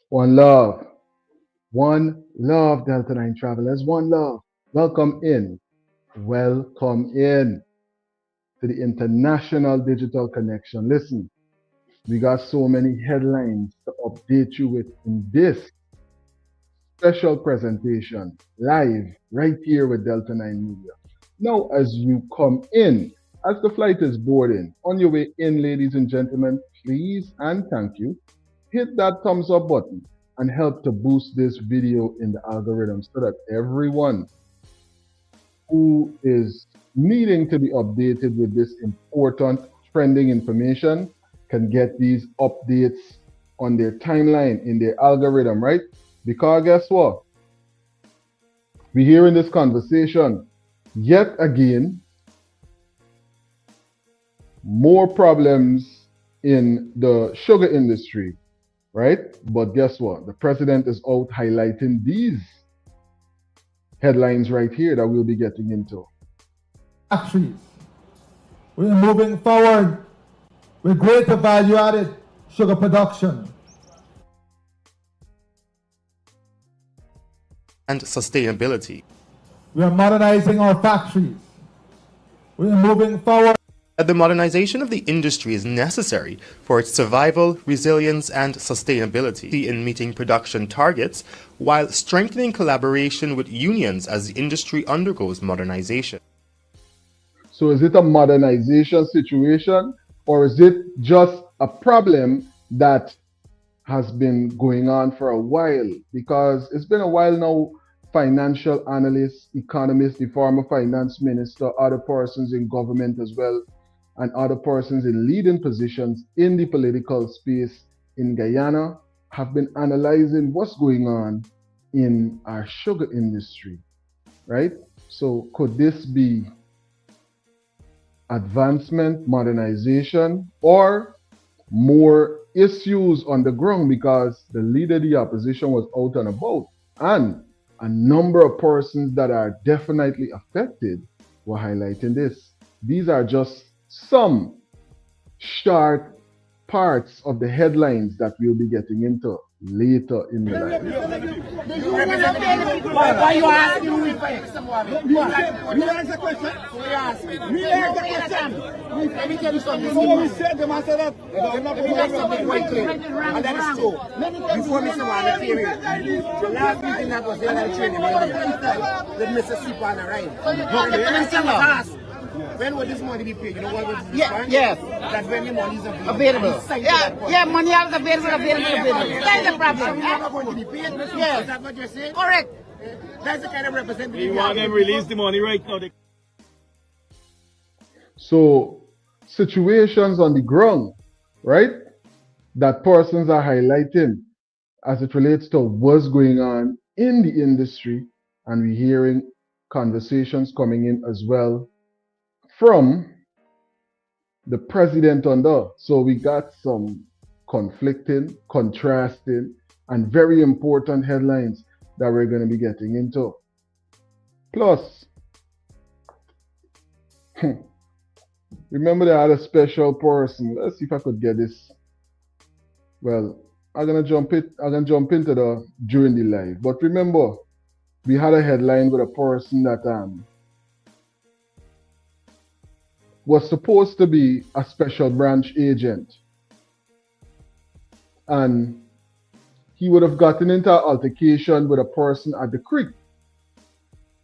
One love. One love, Delta 9 travelers. One love. Welcome in. Welcome in to the International Digital Connection. Listen, we got so many headlines to update you with in this special presentation live right here with Delta 9 Media. Now, as you come in, as the flight is boarding, on your way in, ladies and gentlemen, please and thank you, hit that thumbs up button and help to boost this video in the algorithm so that everyone who is needing to be updated with this important trending information can get these updates on their timeline in their algorithm, right? Because guess what? We hear in this conversation yet again more problems in the sugar industry, right? But guess what? The president is out highlighting these headlines right here that we'll be getting into. Factories. We're moving forward with greater value added sugar production and sustainability. We are modernizing our factories. We are moving forward. The modernization of the industry is necessary for its survival, resilience, and sustainability in meeting production targets, while strengthening collaboration with unions as the industry undergoes modernization. So is it a modernization situation, or is it just a problem that has been going on for a while? Because it's been a while now, financial analysts, economists, the former finance minister, other persons in government as well, and other persons in leading positions in the political space in Guyana have been analyzing what's going on in our sugar industry, right? So could this be advancement, modernization, or more issues on the ground? Because the leader of the opposition was out and about, and a number of persons that are definitely affected were highlighting this. These are just some short parts of the headlines that we'll be getting into later in the live. Why you asking me for someone? You ask the question. We ask me. Me ask the question. Let me tell you something. So we said them answer that. They're not going to something quite clear. And that is true. Before Mr. Mohammed came here, the last meeting that was there that training with Mississippi on the right. Mr. Mohammed, when will this money be paid? You know what was the response? Yes. That's when the money is available. Yeah, money is available. That's the problem. You're not going to be paid? Yes. Is that what you're saying? Correct. That's the kind of representative you want them release the money right now. So situations on the ground, right, that persons are highlighting as it relates to what's going on in the industry, and we're hearing conversations coming in as well from the president on that. So we got some conflicting, contrasting, and very important headlines that we're going to be getting into. Plus, remember they had a special person. Let's see if I could get this. Well, I'm gonna jump into the during the live. But remember, we had a headline with a person that was supposed to be a special branch agent, and he would have gotten into an altercation with a person at the creek,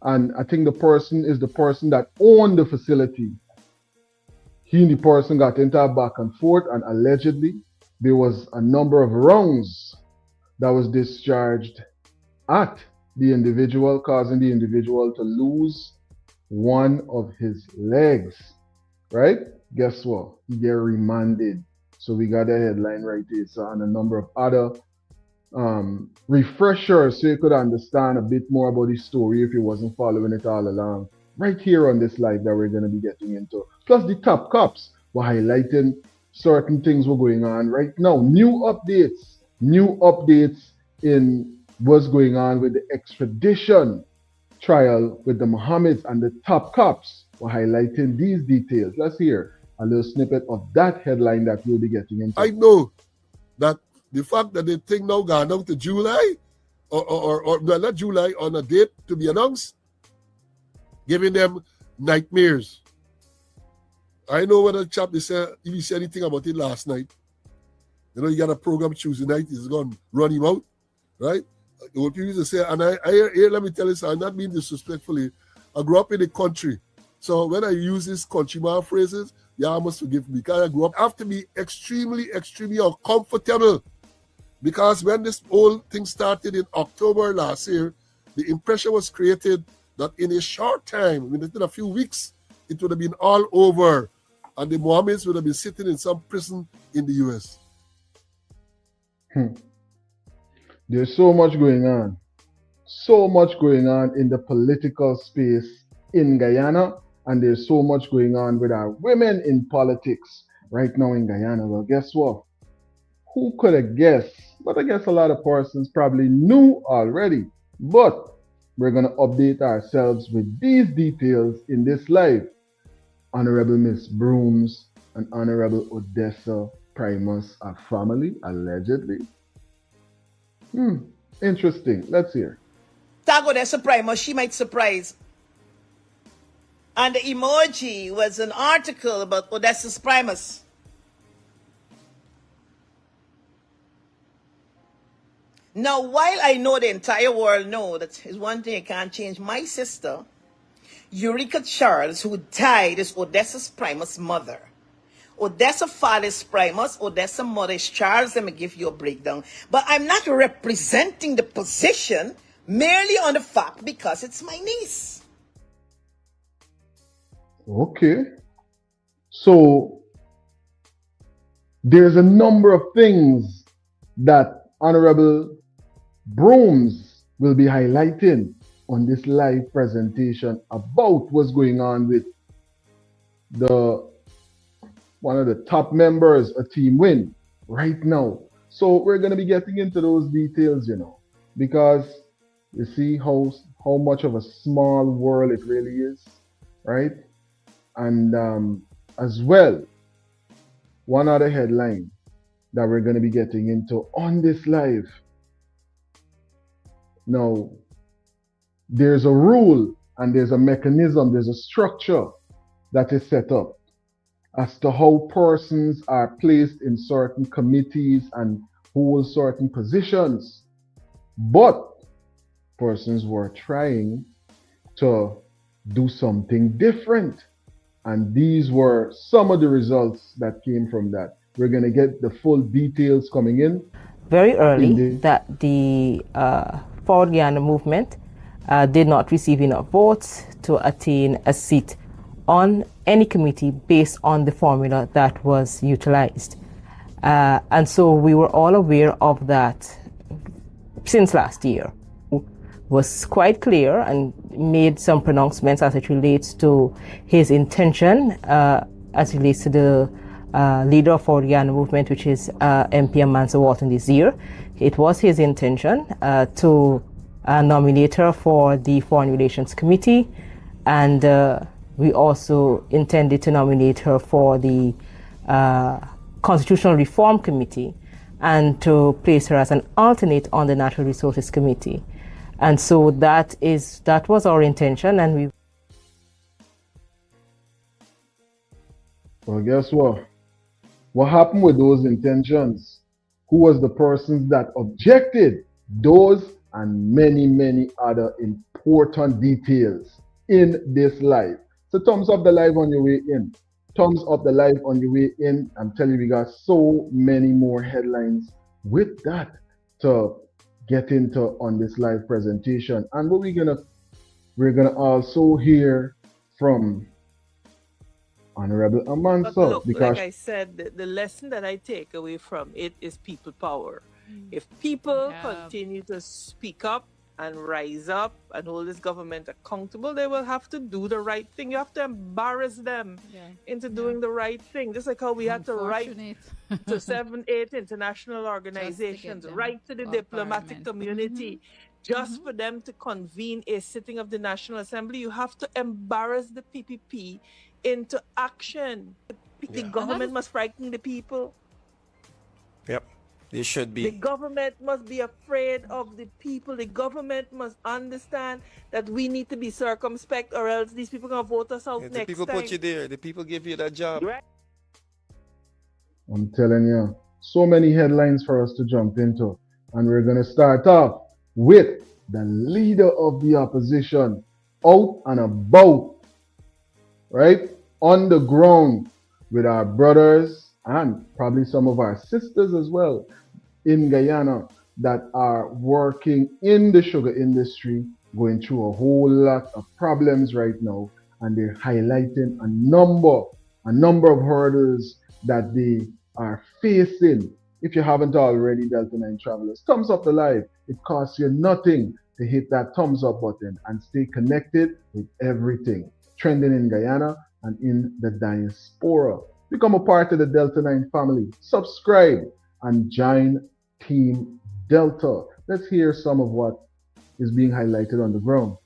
and I think the person is the person that owned the facility. He and the person got into a back and forth, and allegedly there was a number of rounds that was discharged at the individual, causing the individual to lose one of his legs. Right? Guess what? He get remanded. So we got a headline right here. So, and a number of other refreshers so you could understand a bit more about the story if you wasn't following it all along. Right here on this live that we're going to be getting into. Plus the top cops were highlighting certain things were going on right now. New updates in what's going on with the extradition trial with the Mohammeds, and the top cops were highlighting these details. Let's hear a little snippet of that headline that we'll be getting into. I know that The fact that the thing now gone down to July, or no, not July, on a date to be announced, giving them nightmares. I know what a chap they said, if he said anything about it last night. You know, you got a program Tuesday night, he's going to run him out, right? What people used to say, and I here, let me tell you, so I'm not being disrespectfully. I grew up in the country. So when I use these countryman phrases, y'all must forgive me, because I grew up. I have to be extremely, extremely uncomfortable. Because when this whole thing started in October last year, the impression was created that in a short time, within a few weeks, it would have been all over. And the Mohammeds would have been sitting in some prison in the US. There's so much going on. So much going on in the political space in Guyana. And there's so much going on with our women in politics right now in Guyana. Well, guess what? Who could have guessed? But I guess a lot of persons probably knew already. But we're going to update ourselves with these details in this live. Honorable Miss Broomes and Honorable Odessa Primus are family, allegedly. Interesting. Let's hear. Tag Odessa Primus, she might surprise. And the emoji was an article about Odessa's Primus. Now, while I know the entire world know that is one thing I can't change, my sister, Eureka Charles, who died, is Odessa's Primus' mother. Odessa father is Primus, Odessa mother is Charles. Let me give you a breakdown. But I'm not representing the position merely on the fact because it's my niece. Okay. So there's a number of things that Honorable Broomes will be highlighting on this live presentation about what's going on with one of the top members of Team Win right now. So we're going to be getting into those details, you know, because you see how much of a small world it really is, right? And as well, one other headline that we're going to be getting into on this live. Now, there's a rule and there's a mechanism, there's a structure that is set up as to how persons are placed in certain committees and hold certain positions. But persons were trying to do something different. And these were some of the results that came from that. We're going to get the full details coming in. Very early that the Forward Guyana movement did not receive enough votes to attain a seat on any committee based on the formula that was utilized. And so we were all aware of that since last year. Was quite clear and made some pronouncements as it relates to his intention, as it relates to the leader of Forward Guyana movement, which is MP Amansa Walton this year. It was his intention to nominate her for the Foreign Relations Committee, and we also intended to nominate her for the Constitutional Reform Committee and to place her as an alternate on the Natural Resources Committee. And so that was our intention, and we. Well, guess what? What happened with those intentions? Who was the persons that objected? Those and many, many other important details in this live. So thumbs up the live on your way in. Thumbs up the live on your way in. I'm telling you, we got so many more headlines with that to get into on this live presentation. And what we're gonna also hear from Honorable Amansa. Look, because like I said, the lesson that I take away from it is people power. If people continue to speak up and rise up and hold this government accountable, they will have to do the right thing. You have to embarrass them into doing the right thing. Just like how we had to write to 7, 8 international organizations, write to the diplomatic community, just for them to convene a sitting of the National Assembly. You have to embarrass the PPP into action. The government must frighten the people. Yep. They should The be. government must be afraid of the people. The government must understand that we need to be circumspect, or else these people gonna vote us out The next people time. put you there. The people give you that job. Right. I'm telling you, so many headlines for us to jump into. And we're going to start off with the leader of the opposition out and about, right? On the ground with our brothers and probably some of our sisters as well in Guyana that are working in the sugar industry, going through a whole lot of problems right now. And they're highlighting a number of hurdles that they are facing. If you haven't already, Delta 9 travelers, thumbs up the live. It costs you nothing to hit that thumbs up button and stay connected with everything trending in Guyana and in the diaspora. Become a part of the Delta 9 family. Subscribe and join Team Delta. Let's hear some of what is being highlighted on the ground.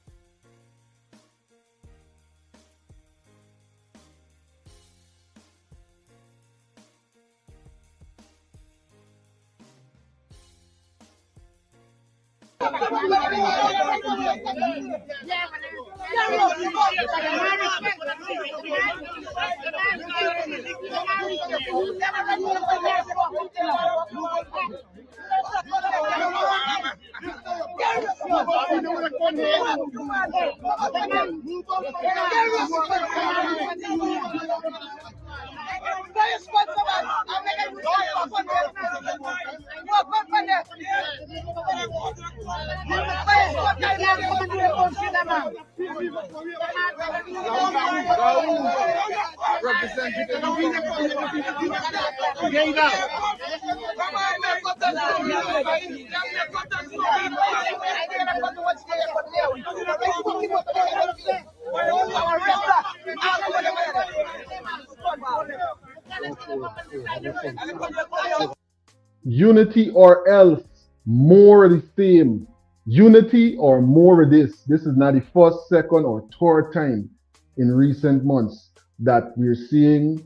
Unity or else, more of the same. Unity or more of this. This is not the first, second, or third time in recent months that we're seeing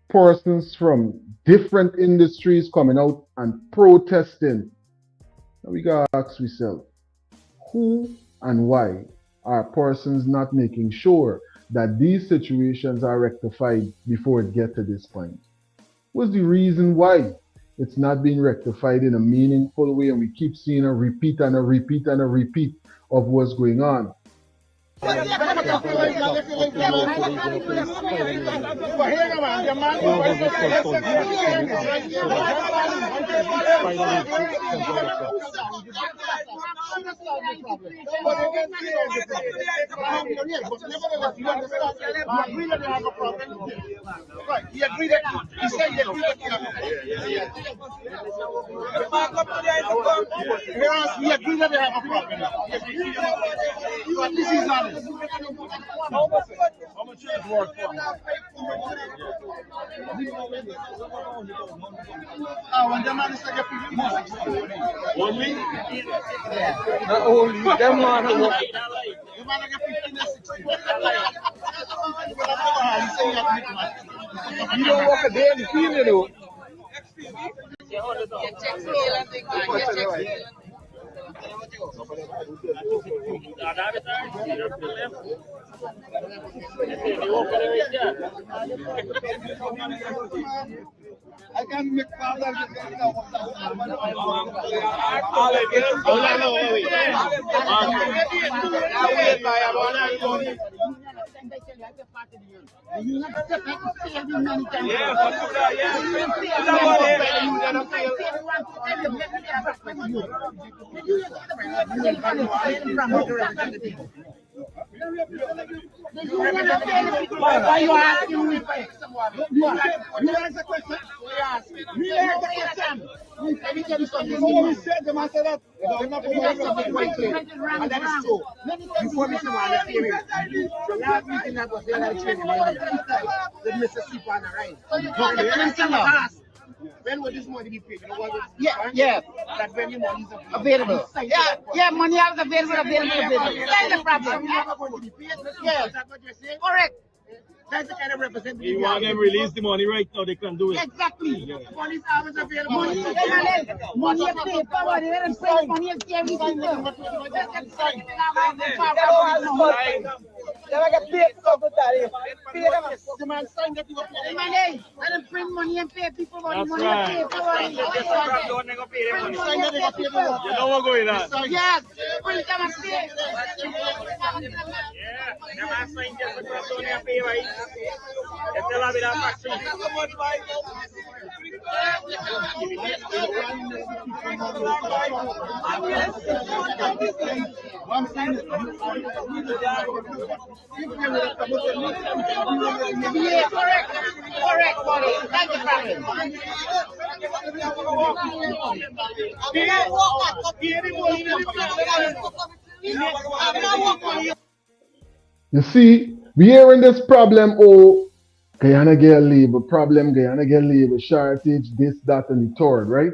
persons from different industries coming out and protesting. Now we gotta ask ourselves, who and why are persons not making sure that these situations are rectified before it gets to this point? What's the reason why it's not being rectified in a meaningful way, and we keep seeing a repeat and a repeat and a repeat of what's going on? He agreed that he said he agreed that he agreed that they have a problem. But this is honest. How much is it worth for? When the man is like a 50 months. Only? Not only. Them man the man like a 15 and 16. You don't work a day in the field, you know. I can make father why you asking me? You ask the question. Me ask the question. Let me tell you something. We said the man said that they're not going to have something right there, and that is true. Before Mr. Mohammed came here, the last meeting that was there, I changed the Mississippi on the right. When will this money be paid? You know what? Yeah. That when the money is available. Yeah, money is available. That's the problem. Yeah. Is that what you're saying? Correct. That's the kind of representative You want them release the money right now, they can do it. Exactly. Yeah. Money is always available. Money is paper, money is everything. Money is everything. The man signed that you were paying money. Let them print money and pay people money. Money and paper. You know what's going on? Yes. Print them and pay. Yeah, never signed just because money and pay, right? It's still a bit of factory. Yeah, correct, buddy. Thank you, You see, we hearing this problem, oh, Guyana get labor problem, Guyana get labor shortage, this, that, and the third, right?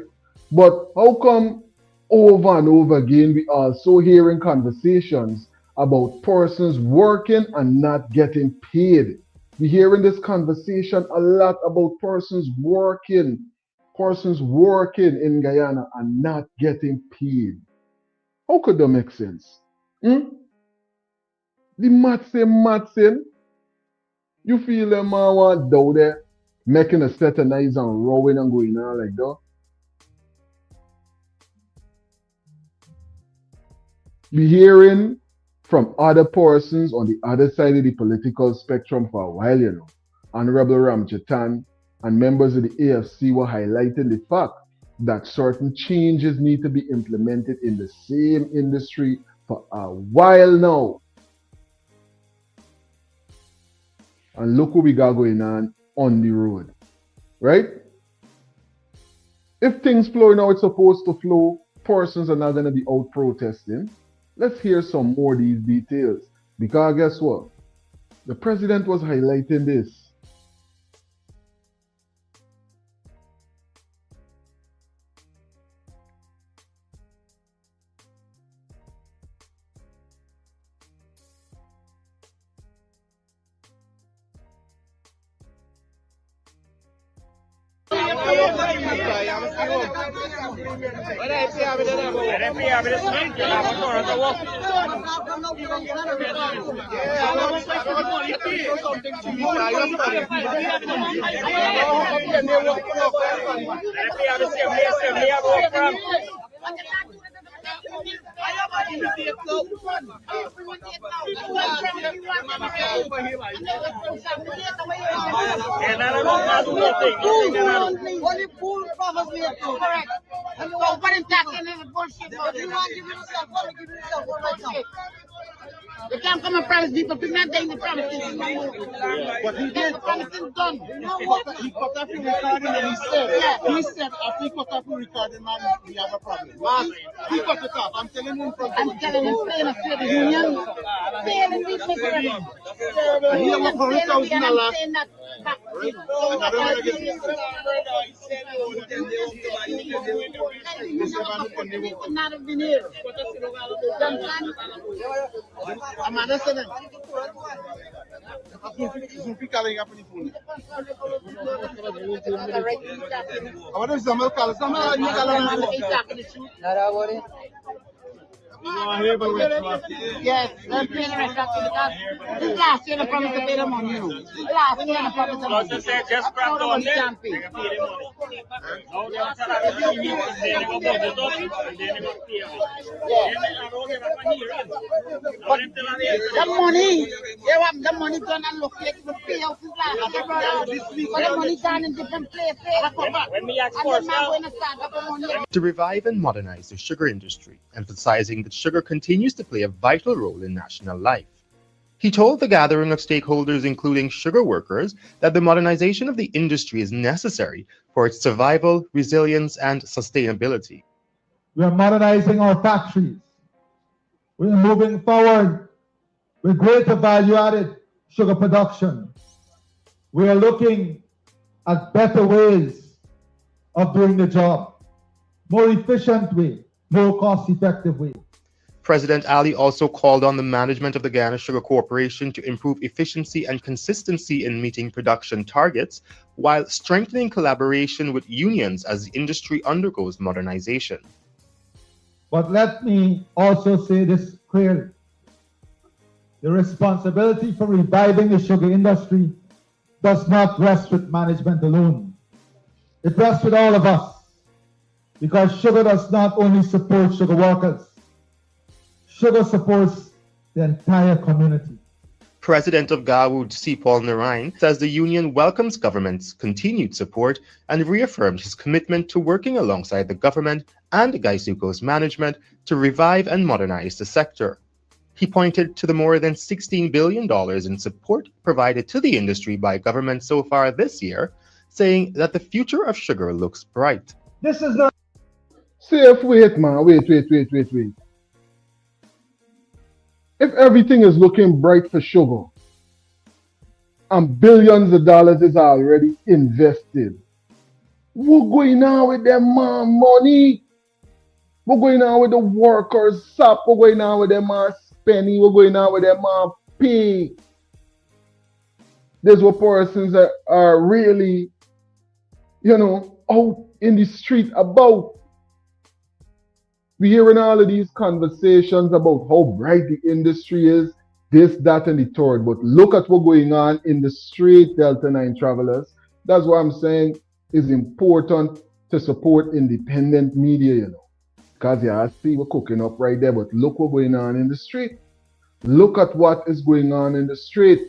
But how come over and over again we also hearing conversations about persons working and not getting paid? We hearing this conversation a lot about persons working in Guyana and not getting paid. How could that make sense? The maths. You feel them man want down there making a set of knives and rowing and going on like that? We hearing from other persons on the other side of the political spectrum for a while, you know. Honorable Ramjatan and members of the AFC were highlighting the fact that certain changes need to be implemented in the same industry for a while now. And look what we got going on the road, right? If things flowing how it's supposed to flow, persons are not going to be out protesting. Let's hear some more of these details. Because guess what? The president was highlighting this. You can't come and promise people, people not doing the promises. But he did. The promises done. He cut off the recording and he said, after he cut off the recording, man, we have a problem. He cut it off. I'm telling him from I'm telling him, stay in a state of union. Stay in the people. He have a $100,000. Not have been here. I'm understanding. Zoom fica liga para ele. Agora os amigos calam, só mais ninguém cala na Yes, I'm paying the rest of it. This last year, I promised to pay the money. Last year, I promised to pay the money. Just grab the money. Can't pay. The money done and look like the payout is last year, brother. But the money done in different places. When we ask for to revive and modernize the sugar industry, emphasizing that sugar continues to play a vital role in national life. He told the gathering of stakeholders, including sugar workers, that the modernization of the industry is necessary for its survival, resilience, and sustainability. We are modernizing our factories. We are moving forward with greater value-added sugar production. We are looking at better ways of doing the job, more efficient way, more cost-effective way. President Ali also called on the management of the Ghana Sugar Corporation to improve efficiency and consistency in meeting production targets, while strengthening collaboration with unions as the industry undergoes modernization. But let me also say this clearly. The responsibility for reviving the sugar industry does not rest with management alone. It rests with all of us, because sugar does not only support sugar workers, sugar supports the entire community. President of BOUT, Paul Narain, says the union welcomes government's continued support and reaffirmed his commitment to working alongside the government and Gaisuco's management to revive and modernize the sector. He pointed to the more than $16 billion in support provided to the industry by government so far this year, saying that the future of sugar looks bright. This is not... Safe, wait, man. Wait. If everything is looking bright for sugar and billions of dollars is already invested, what's going on with them man money? What's going on with the workers' SAP? What's going on with them man spending? What's going on with them man pay? There's what persons that are really, out in the street about. We're hearing all of these conversations about how bright the industry is, this, that, and the third. But look at what's going on in the street, Delta 9 travelers. That's why I'm saying it's important to support independent media, Because I see we're cooking up right there, but look what's going on in the street. Look at what is going on in the street.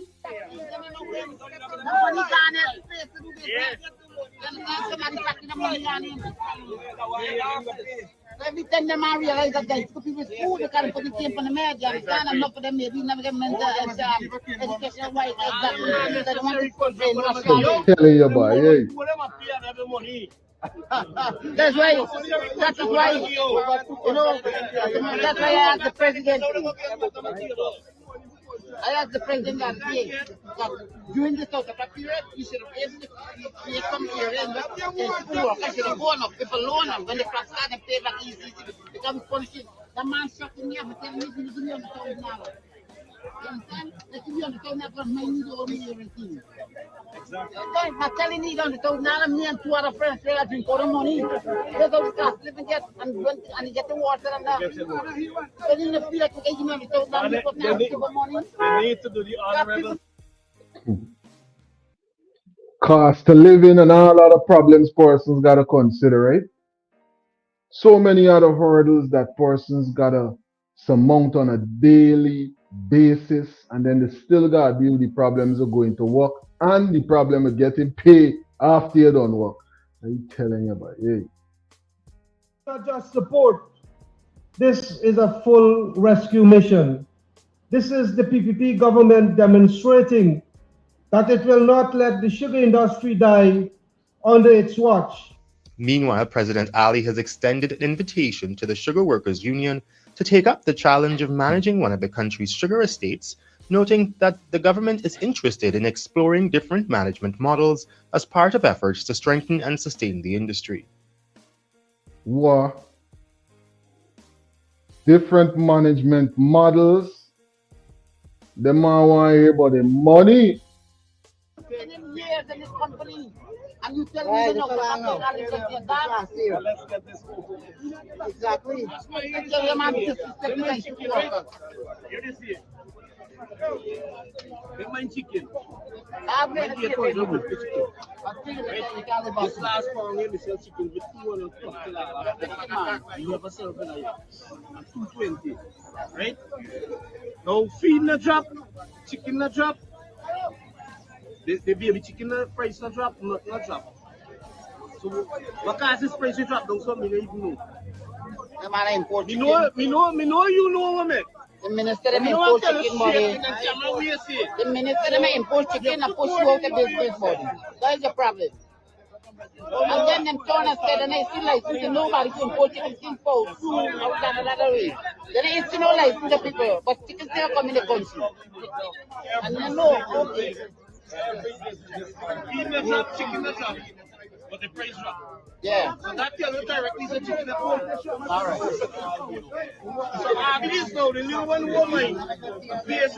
Every time they realize that guys, people school, they can't put the came from the media, understand? And not for them, maybe never get mental education right. I'm telling you, boy, hey. That's why, that's why I asked the president. I asked the president that day that during the sort of period, he should have able to come here and school work. I should have gone up, people loan them when the class start and pay back easy, becomes punishing. The man shocking me up and telling me to give me on the $1,000. You understand? Let's give you on the $1,000 for my need to owe me everything. Exactly. I'm telling you on the $1,000, me and two other friends say I drink all the money. They go to class, live and get, and get the water and that. So then they feel like they give me on the $1,000, but now give them money. They need to do the honorable. Cost of living and all other problems persons got to consider, right? So many other hurdles that persons got to surmount on a daily basis, and then they still got to deal with the problems of going to work and the problem of getting paid after you done work. I'm telling you about it. Not just support. This is a full rescue mission. This is the PPP government demonstrating that it will not let the sugar industry die under its watch. Meanwhile, President Ali has extended an invitation to the Sugar Workers Union to take up the challenge of managing one of the country's sugar estates, noting that the government is interested in exploring different management models as part of efforts to strengthen and sustain the industry. What? Different management models? Them man want to hear about the money. Years in this company, and you tell me no, let's get this over. Exactly. I tell you, man, this is the Here this here. Get my chicken. I've made a chicken. This last pound here, we sell chicken with $250. You never sell for that. $220, right? Now feed the drop, chicken the drop. The baby chicken price not drop, not drop. So what causes price to drop? Don't something you even know. The man import chicken. Me know you know, Mohamed. The minister them import chicken money. The minister them import chicken and push you out of business body. That is the problem. And then them turn and say, then they still license nobody to import chicken since food out another way. Then they still no license the people, but chicken still come in the country. And you know, okay. Feed the drop, chicken the drop. but the price drop. Yeah. So that tell you directly the chicken at home. All right. So after this now, the little one won't mind. Yes,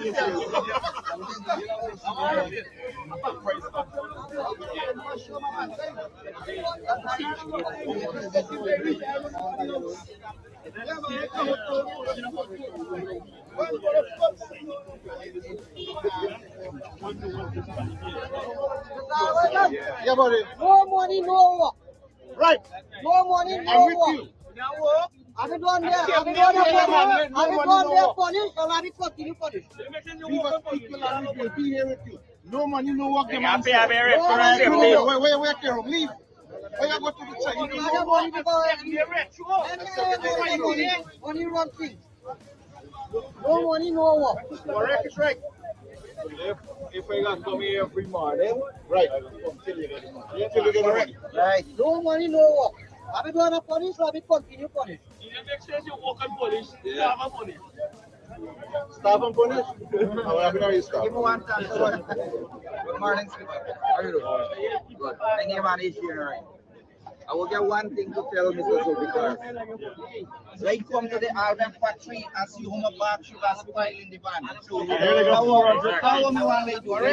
Yeah, buddy. No money, no work. right. No money, no I'm with work. you. Now work. I've been doing there. I've been doing there punish. So I continue punish. Because people are will be here with you. No money, no work. You have to have a restaurant there, please. Where, Carol? Leave. Where you go to the train? You I know money to go. Money run things. No money, no work. Correct is right. If I got come here every morning, Right. till you get the money. Right. No money, no work. I've been doing a punish, so I continue punish. In the next stage, you walk and polish. Staff and punish. Staff and punish? How are you staff? Give me one time. Good morning, Simon. How are you doing? Good. My name is Ishmael. I will get one thing to tell Mr. Zubikar. When you come to the Alvin factory and see how much bark sugar spoil in the van.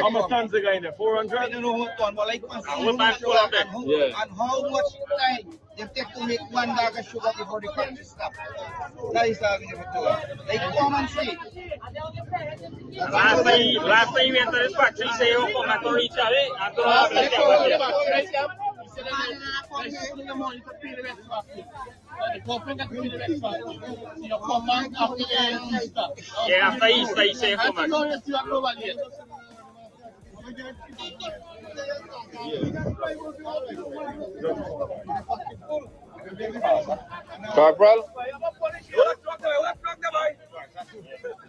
How much tons they got in there? 400? I don't know what ton, but like what bag full of them? and how much time they take to make 1 bag of sugar before the factory stop. That is how we never do it. Like come and see. Last time you went to this factory, say you come back and reach out, and don't have to yeah, after Easter, you say come back. Corporal?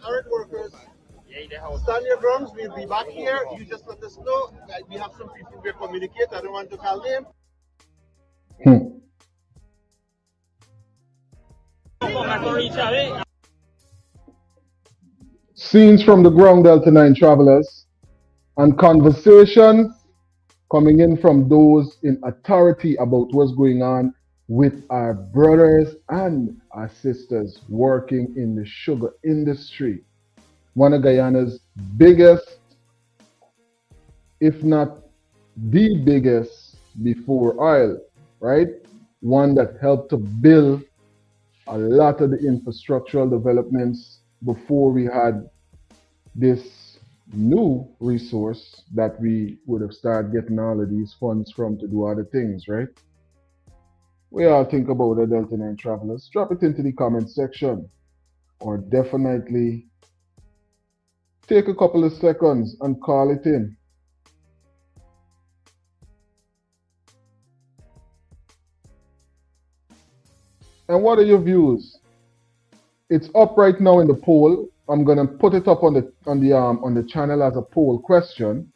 Alright, workers. Stand your grounds. We'll be back here. You just let us know. We have some people we communicate. I don't want to call them. Scenes from the ground, Delta 9 travelers, and conversations coming in from those in authority about what's going on with our brothers and our sisters working in the sugar industry. One of Guyana's biggest, if not the biggest before oil, right? One that helped to build a lot of the infrastructural developments before we had this new resource that we would have started getting all of these funds from to do other things, right? We all think about the Delta 9 travelers. Drop it into the comment section, or definitely take a couple of seconds and call it in. And what are your views? It's up right now in the poll. I'm gonna put it up on the channel as a poll question.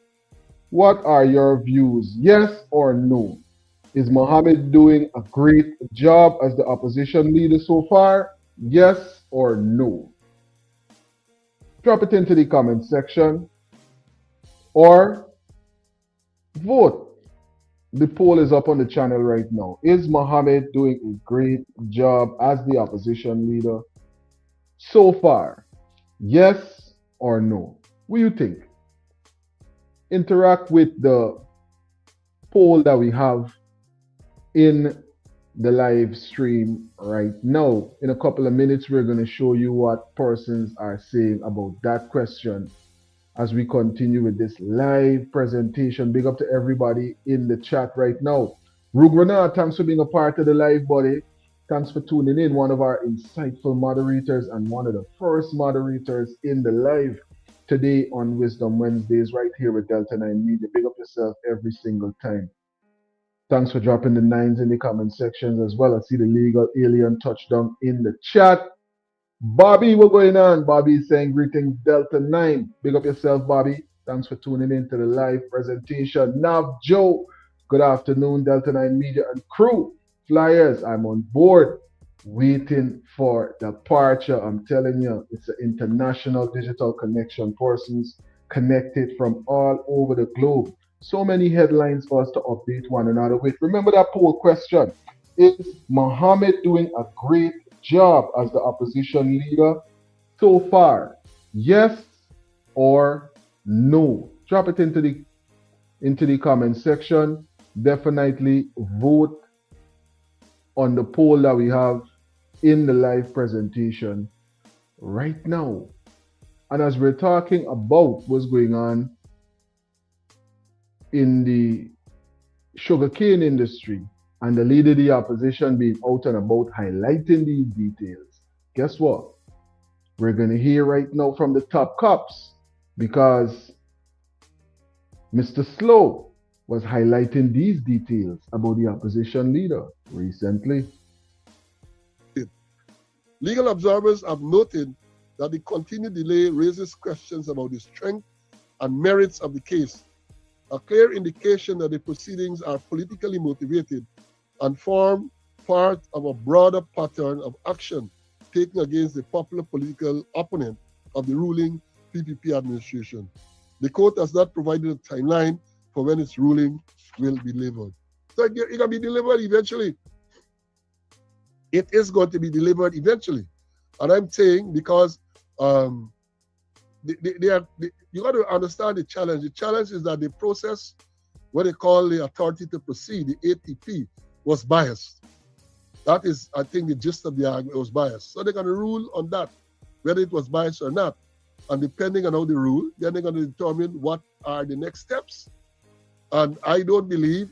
What are your views? Yes or no? Is Mohamed doing a great job as the opposition leader so far? Yes or no? Drop it into the comment section or vote. The poll is up on the channel right now. Is Mohamed doing a great job as the opposition leader so far? Yes or no? What do you think? Interact with the poll that we have in the live stream right now. In a couple of minutes, we're going to show you what persons are saying about that question as we continue with this live presentation. Big up to everybody in the chat right now. Rugrana, thanks for being a part of the live, buddy. Thanks for tuning in. One of our insightful moderators and one of the first moderators in the live today on Wisdom Wednesdays right here with Delta 9 Media. Big up yourself every single time. Thanks for dropping the nines in the comment sections as well. I see the legal alien touchdown in the chat. Bobby, what's going on? Bobby is saying greetings, Delta 9. Big up yourself, Bobby. Thanks for tuning in to the live presentation. Nav Joe, good afternoon, Delta 9 Media and crew. Flyers, I'm on board, waiting for departure. I'm telling you, it's an international digital connection. Persons connected from all over the globe. So many headlines for us to update one another with. Remember that poll question. Is Mohamed doing a great job as the opposition leader so far? Yes or no? Drop it into the comment section. Definitely vote on the poll that we have in the live presentation right now. And as we're talking about what's going on in the sugarcane industry and the leader of the opposition being out and about highlighting these details, guess what? We're going to hear right now from the top cops, because Mr. Slow was highlighting these details about the opposition leader recently. Legal observers have noted that the continued delay raises questions about the strength and merits of the case, a clear indication that the proceedings are politically motivated and form part of a broader pattern of action taken against the popular political opponent of the ruling PPP administration. The court has not provided a timeline for when its ruling will be delivered. So it can be delivered eventually. It is going to be delivered eventually. And I'm saying because you got to understand the challenge. The challenge is that the process, what they call the authority to proceed, the ATP, was biased. That is, I think, the gist of the argument. It was biased. So they're going to rule on that, whether it was biased or not. And depending on how they rule, then they're going to determine what are the next steps. And I don't believe,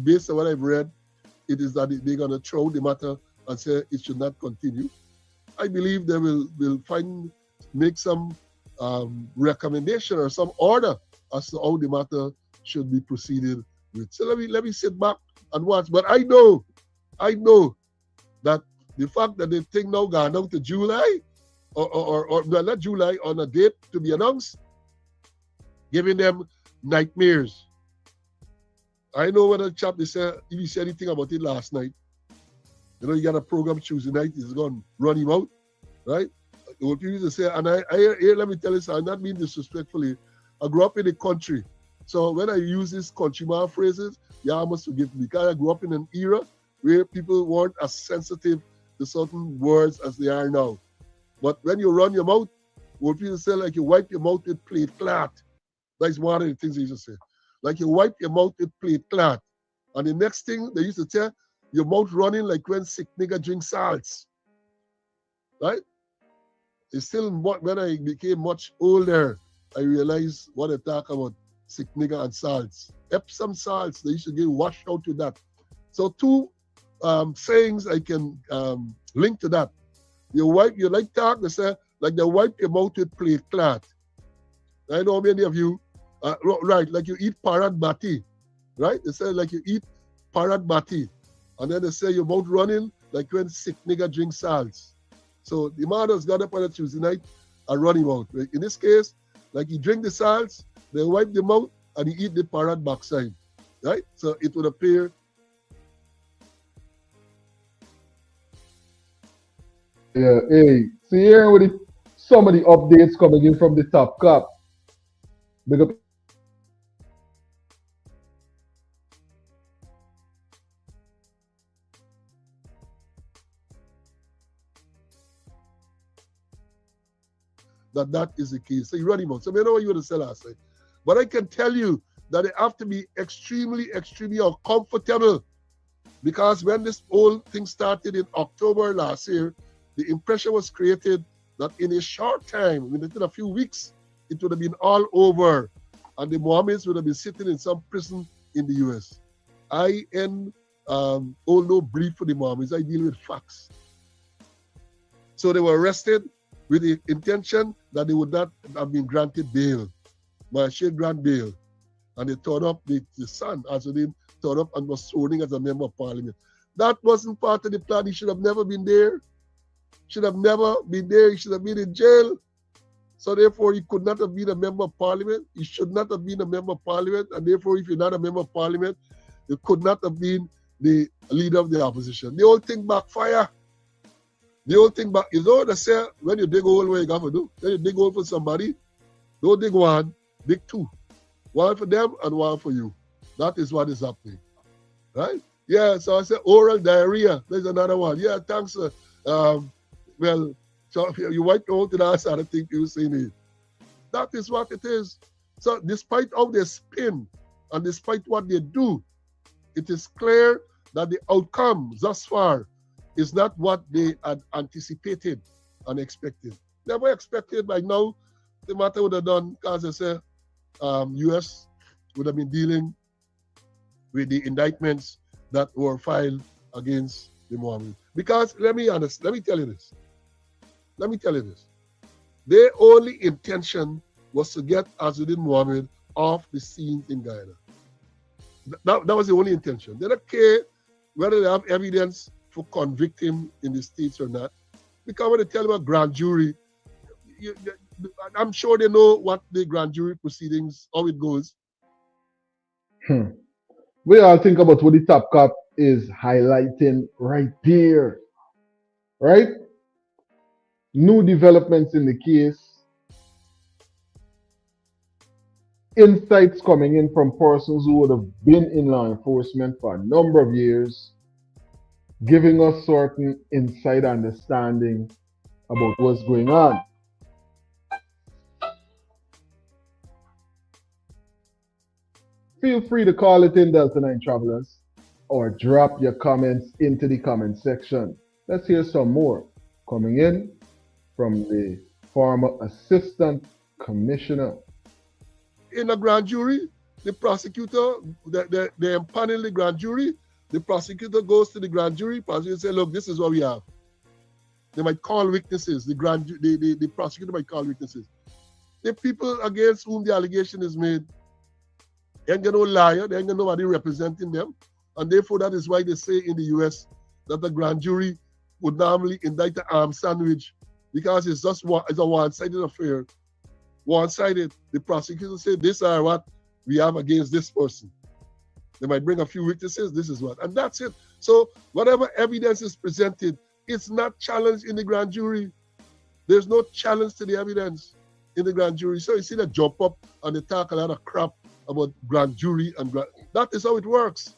based on what I've read, it is that they're going to throw the matter and say it should not continue. I believe they will make some recommendation or some order as to how the matter should be proceeded with. So let me sit back and watch. But I know that the fact that the thing now gone down to July, or not July, on a date to be announced, giving them nightmares. I know when a chap, if he said anything about it last night, you know, you got a program Tuesday night, he's going to run him out, right? What people used to say, and I let me tell you something, I'm not being disrespectfully. I grew up in the country. So when I use these countryman phrases, y'all must forgive me, because I grew up in an era where people weren't as sensitive to certain words as they are now. But when you run your mouth, what people say, like you wipe your mouth with plate cloth. That's one of the things they used to say. Like you wipe your mouth with plate cloth. And the next thing they used to tell, your mouth running like when sick nigga drink salts. Right? It's still, when I became much older, I realized what I talk about, sick nigga and salts. Epsom salts, they used to get washed out with that. So two sayings I can link to that. You like talk, they say, like they wipe your mouth with plate cloth. I know many of you, right, like you eat parrot bati, right? They say like you eat parrot bati. And then they say your mouth running like when sick nigga drink salts. So the mothers got up on a Tuesday night and run him out. In this case, like he drink the salts, they wipe the mouth, and he eat the parrot backside, right? So it would appear. Yeah, hey, see here with some of the updates coming in from the top cop. Big up. That is the case. So you run him out. So we know what you want to say last night. But I can tell you that they have to be extremely uncomfortable, because when this whole thing started in October last year, the impression was created that in a short time, within a few weeks, it would have been all over, and the Mohammeds would have been sitting in some prison in the US. I hold no brief for the Mohammeds. I deal with facts. So they were arrested with the intention that they would not have been granted bail. But she grant bail. And they turned up, the son, Azudin, turned up and was sworn as a member of parliament. That wasn't part of the plan. He should have never been there. Should have never been there. He should have been in jail. So therefore, he could not have been a member of parliament. He should not have been a member of parliament. And therefore, if you're not a member of parliament, you could not have been the leader of the opposition. The whole thing backfire. The whole thing back, you know what I say, when you dig a hole, what you got to do? Then you dig a hole for somebody, don't dig one, dig two. One for them and one for you. That is what is happening. Right? Yeah, so I said oral diarrhea. There's another one. Yeah, thanks. Well, so you might go to the other side, I think you see me. That is what it is. So despite how they spin and despite what they do, it is clear that the outcome thus far is not what they had anticipated and expected. Never expected by now. The matter would have done, as I say, U.S. would have been dealing with the indictments that were filed against the Mohammed. Because let me tell you this. Their only intention was to get Azuddin Mohammed off the scene in Guyana. That was the only intention. They don't care whether they have evidence for convict him in the States or not. Because when they tell about grand jury, I'm sure they know what the grand jury proceedings, how it goes. We all think about what the top cop is highlighting right there. Right? New developments in the case. Insights coming in from persons who would have been in law enforcement for a number of years, giving us certain inside understanding about what's going on. Feel free to call it in, Delta 9 Travelers, or drop your comments into the comment section. Let's hear some more coming in from the former Assistant Commissioner. In a grand jury, the prosecutor, they empanel the grand jury, the prosecutor goes to the grand jury, prosecutor say, look, this is what we have. They might call witnesses, the prosecutor might call witnesses. The people against whom the allegation is made, they ain't got no liar, they ain't got nobody representing them, and therefore that is why they say in the US that the grand jury would normally indict the armed sandwich because it's just it's a one-sided affair. One-sided. The prosecutor said, these are what we have against this person. They might bring a few witnesses, this is what, and that's it. So whatever evidence is presented, it's not challenged in the grand jury. There's no challenge to the evidence in the grand jury. So you see them jump up and they talk a lot of crap about grand jury and that is how it works.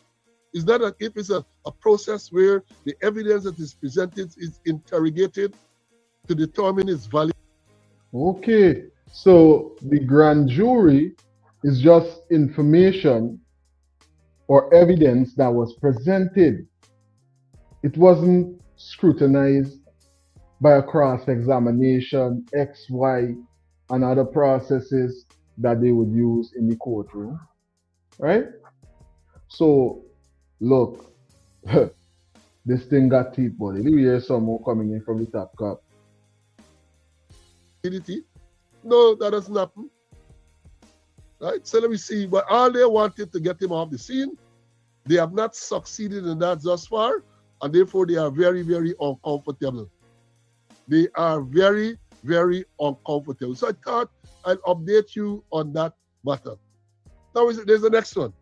It's not that if it's a process where the evidence that is presented is interrogated to determine its value. Okay, so the grand jury is just information or evidence that was presented. It wasn't scrutinized by a cross-examination, X, Y, and other processes that they would use in the courtroom, right? So, look, this thing got teeth, buddy. We hear some more coming in from the top cop. No, that doesn't happen. Right? So let me see. But all they wanted to get him off the scene, they have not succeeded in that thus far, and therefore they are very, very uncomfortable. They are very, very uncomfortable. So I thought I'll update you on that matter. Now there's the next one.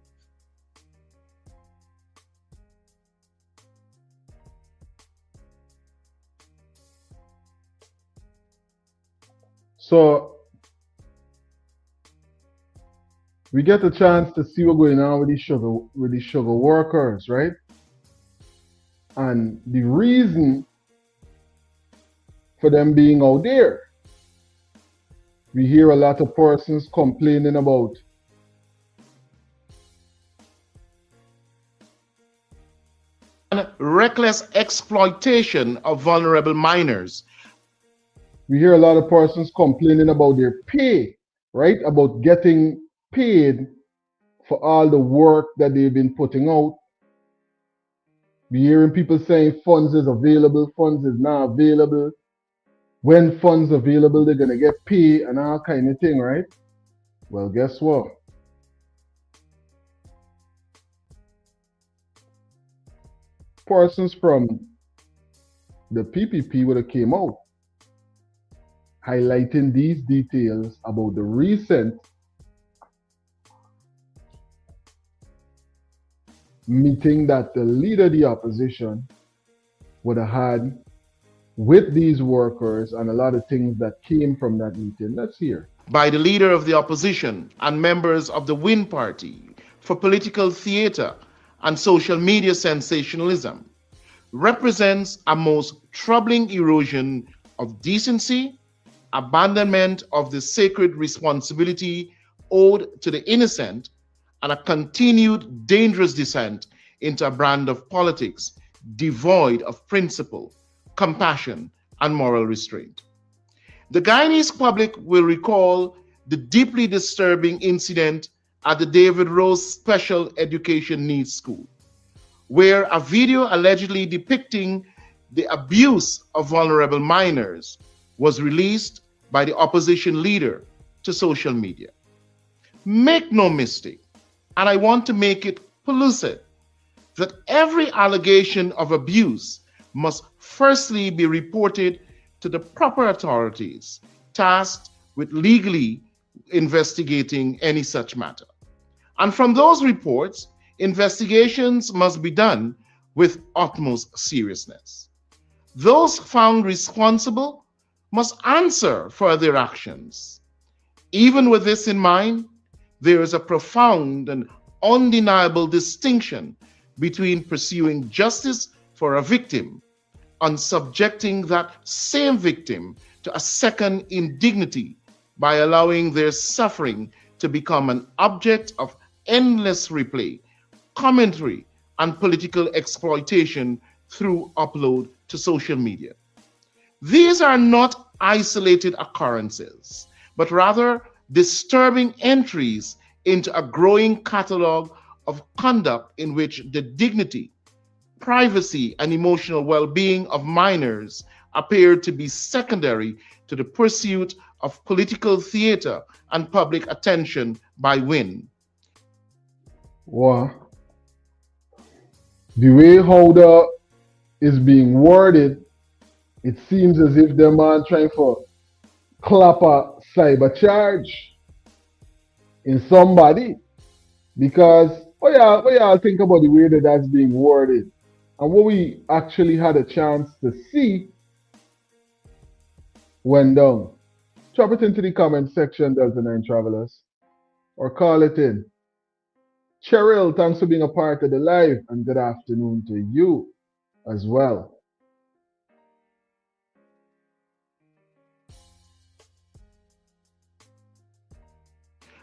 So we get a chance to see what's going on with the sugar workers, right? And the reason for them being out there. We hear a lot of persons complaining about reckless exploitation of vulnerable minors. We hear a lot of persons complaining about their pay, right? About getting paid for all the work that they've been putting out. We're hearing people saying funds is available, funds is not available. When funds available, they're going to get paid and all kind of thing, right? Well, guess what? Persons from the PPP would have came out highlighting these details about the recent meeting that the leader of the opposition would have had with these workers and a lot of things that came from that meeting. Let's hear. by the leader of the opposition and members of the Win Party for political theater and social media sensationalism represents a most troubling erosion of decency, abandonment of the sacred responsibility owed to the innocent, and a continued dangerous descent into a brand of politics devoid of principle, compassion, and moral restraint. The Guyanese public will recall the deeply disturbing incident at the David Rose Special Education Needs School, where a video allegedly depicting the abuse of vulnerable minors was released by the opposition leader to social media. Make no mistake, and I want to make it pellucid, that every allegation of abuse must firstly be reported to the proper authorities tasked with legally investigating any such matter. And from those reports, investigations must be done with utmost seriousness. Those found responsible must answer for their actions. Even with this in mind, there is a profound and undeniable distinction between pursuing justice for a victim and subjecting that same victim to a second indignity by allowing their suffering to become an object of endless replay, commentary, and political exploitation through upload to social media. These are not isolated occurrences, but rather disturbing entries into a growing catalog of conduct in which the dignity, privacy, and emotional well-being of minors appear to be secondary to the pursuit of political theater and public attention by Win. Wow. The way how the is being worded, it seems as if the man trying for clap a cyber charge in somebody, because what y'all think about the way that that's being worded and what we actually had a chance to see went down. Drop it into the comment section, Delta 9 Travelers, or call it in. Cheryl, thanks for being a part of the live, and good afternoon to you as well.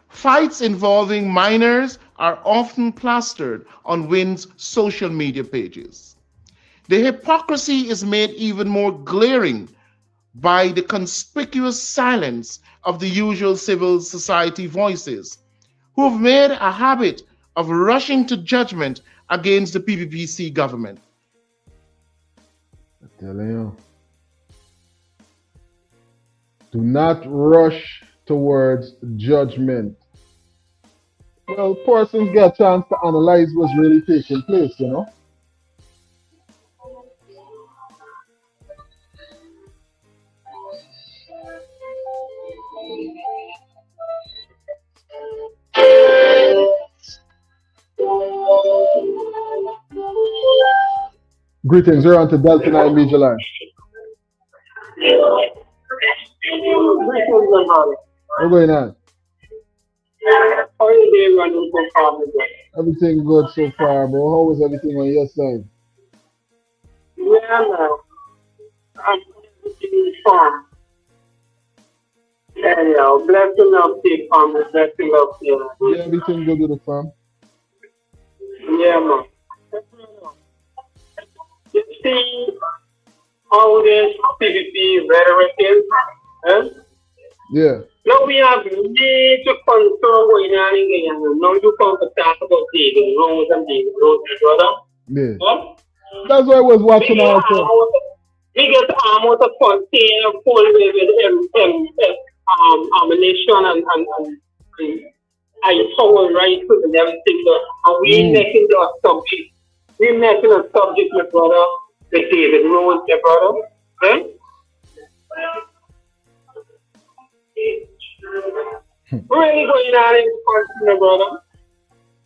Fights involving minors are often plastered on Win's social media pages. The hypocrisy is made even more glaring by the conspicuous silence of the usual civil society voices, who have made a habit of rushing to judgment against the PPPC government. I'm telling you, do not rush towards judgment. Well, persons get a chance to analyze what's really taking place, you know. Greetings, you're on to Delta 9 Media Line. What's going on? How are you doing running so far, Everything good so far, bro. How was everything on your side? Yeah, man. I'm everything farm. Anyhow, blessing up the farm, blessing up here. Yeah, everything good with the farm? Yeah, man. You see how this PPP rhetoric is? Eh? Yeah. Now we have major concern going on in Guyana. Now you come to talk about David Rose and David Rose, brother. Yeah. Huh? That's why I was watching also. We get arm out of container full with ammunition and I power rifles and everything. And we making the subject. We making a subject, my brother, with David Rose, my brother. Huh? Really going on in the my brother.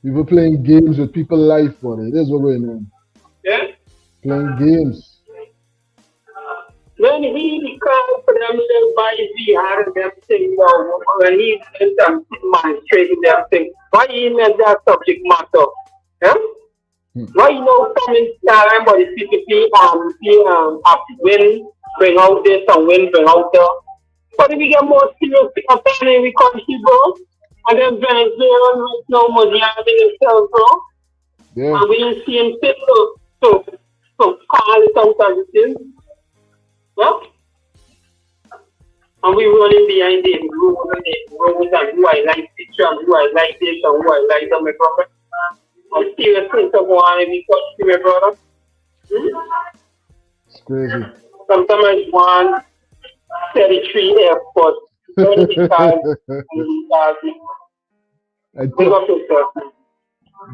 We were playing games with people's life, buddy. That's what going on. Yeah? Playing games. When we call for them to buy he had them thing, when he went and demonstrating them thing, why he made that subject matter? Yeah? Why you know coming time but the CPP win bring out this and win bring out that. But if we get more serious happening we country, bro, and then Venezuela right now money having itself, bro. Yeah. And we didn't see him fit to call it out as it is. Yeah? And we running behind the rules and who I like picture and who I like this and who I like them, my brother. I'm serious things of one every country, my brother. It's crazy. Sometimes I want 33 airports. Big up yourself.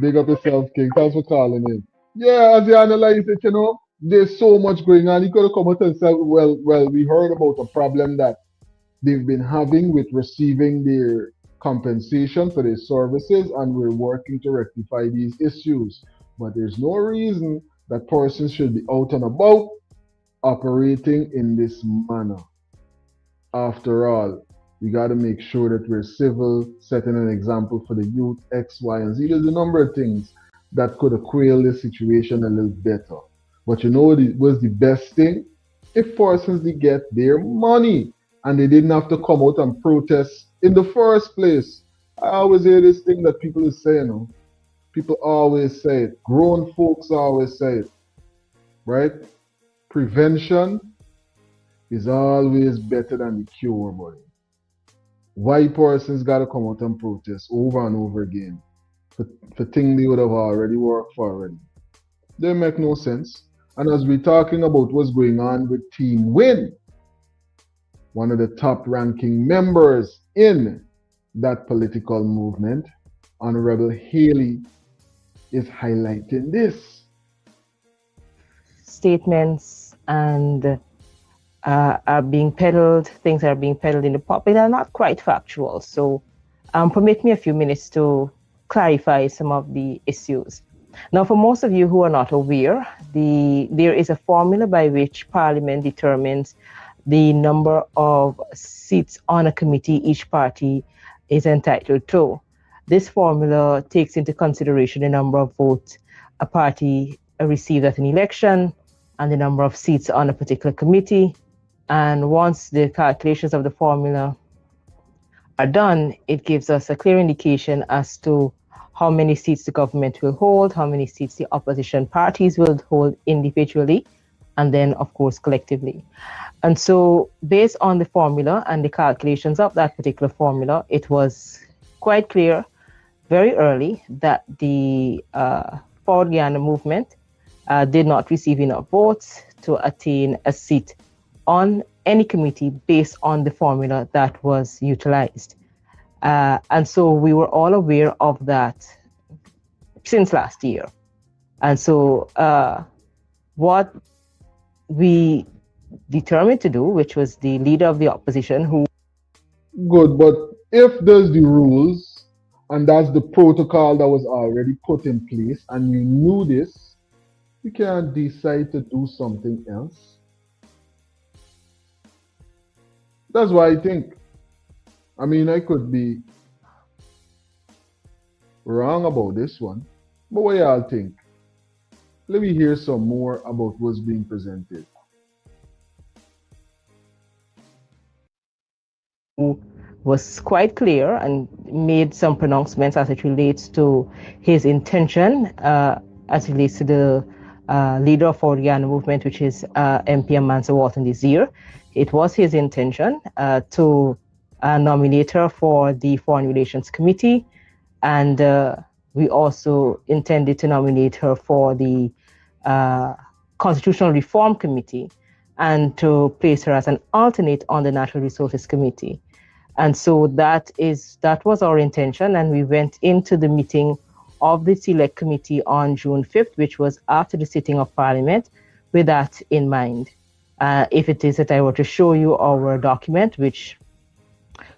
Big up yourself, King. Thanks for calling in. Yeah, as you analyze it, there's so much going on. You could have come out and said, well, we heard about a problem that they've been having with receiving their compensation for their services, and we're working to rectify these issues. But there's no reason that persons should be out and about operating in this manner. After all, we got to make sure that we're civil, setting an example for the youth, X, Y, and Z. There's a number of things that could have quailed this situation a little better. But what was the best thing? If persons did get their money and they didn't have to come out and protest in the first place. I always hear this thing that people is saying, people always say it. Grown folks always say it, right? Prevention is always better than the cure, buddy. Why persons got to come out and protest over and over again for things they would have already worked for already? They make no sense. And as we're talking about what's going on with Team Win, one of the top-ranking members in that political movement, Honorable Haley, is highlighting this. Statements and are being peddled, things are being peddled in the public are not quite factual. So permit me a few minutes to clarify some of the issues. Now, for most of you who are not aware, there is a formula by which Parliament determines the number of seats on a committee each party is entitled to. This formula takes into consideration the number of votes a party received at an election and the number of seats on a particular committee. And once the calculations of the formula are done, it gives us a clear indication as to how many seats the government will hold, how many seats the opposition parties will hold individually, and then, of course, collectively. And so, based on the formula and the calculations of that particular formula, it was quite clear very early that the Forward Guyana movement did not receive enough votes to attain a seat on any committee based on the formula that was utilized. And so we were all aware of that since last year. And so what we determined to do, which was the leader of the opposition who... Good, but if there's the rules and that's the protocol that was already put in place and you knew this, you can't decide to do something else. That's why I think, I could be wrong about this one, but what y'all think? Let me hear some more about what's being presented. Was quite clear and made some pronouncements as it relates to his intention, as it relates to the leader of Forward Guyana movement, which is MP Amansa Walton this year. It was his intention to nominate her for the Foreign Relations Committee, and we also intended to nominate her for the Constitutional Reform Committee and to place her as an alternate on the Natural Resources Committee. And so that was our intention, and we went into the meeting of the Select Committee on June 5th, which was after the sitting of Parliament, with that in mind. If it is that I were to show you our document, which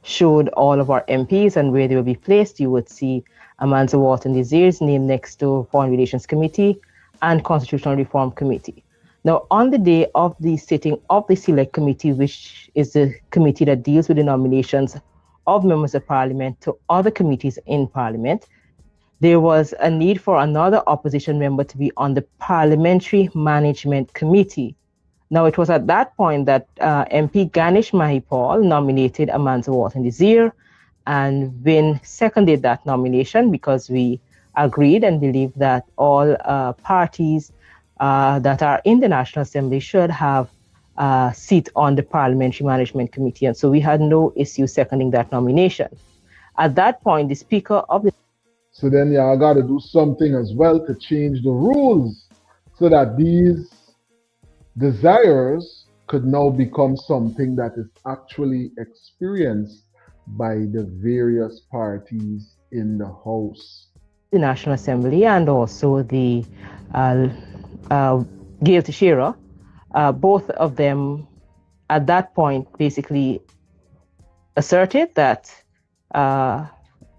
showed all of our MPs and where they will be placed, you would see Amansa Walton Desir's name next to Foreign Relations Committee and Constitutional Reform Committee. Now, on the day of the sitting of the Select Committee, which is the committee that deals with the nominations of members of Parliament to other committees in Parliament, there was a need for another opposition member to be on the Parliamentary Management Committee. Now, it was at that point that MP Ganesh Mahipal nominated Amanzo Walton Desir, and Win seconded that nomination because we agreed and believed that all parties that are in the National Assembly should have a seat on the Parliamentary Management Committee. And so we had no issue seconding that nomination. At that point, the Speaker of the... So then y'all got to do something as well to change the rules so that these desires could now become something that is actually experienced by the various parties in the House. The National Assembly and also the Gail Teixeira, both of them at that point basically asserted that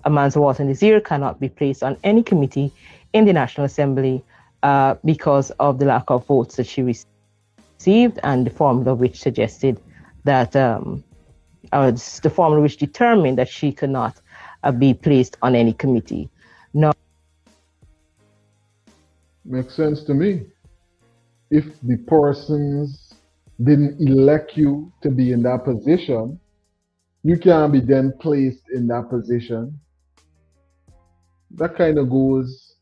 Amanzo Walton Desir cannot be placed on any committee in the National Assembly because of the lack of votes that she received, and the formula which suggested that, the formula which determined that she could not be placed on any committee. Now, makes sense to me. If the persons didn't elect you to be in that position, you can't be then placed in that position. That kind of goes,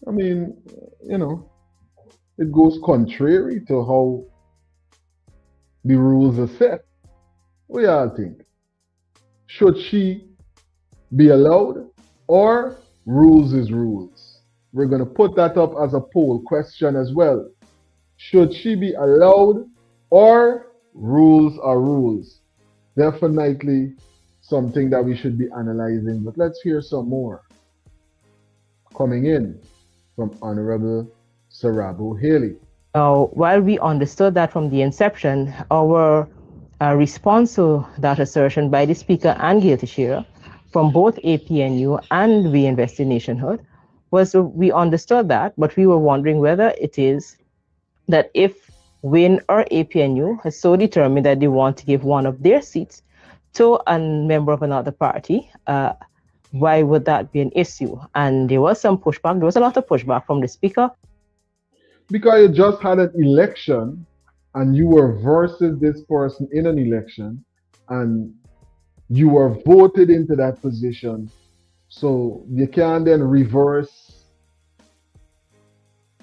I mean, you know, it goes contrary to how the rules are set. What do y'all think? Should she be allowed, or rules is rules? We're going to put that up as a poll question as well. Should she be allowed, or rules are rules? Definitely something that we should be analyzing, but let's hear some more. Coming in from Honorable Sarabo Haley. Now, while we understood that from the inception, our response to that assertion by the Speaker and Gail Teixeira from both APNU and We Invest in Nationhood was we understood that, but we were wondering whether it is that if WIN or APNU has so determined that they want to give one of their seats to a member of another party, why would that be an issue? And there was some pushback. There was a lot of pushback from the Speaker. Because you just had an election and you were versus this person in an election and you were voted into that position. So you can't then reverse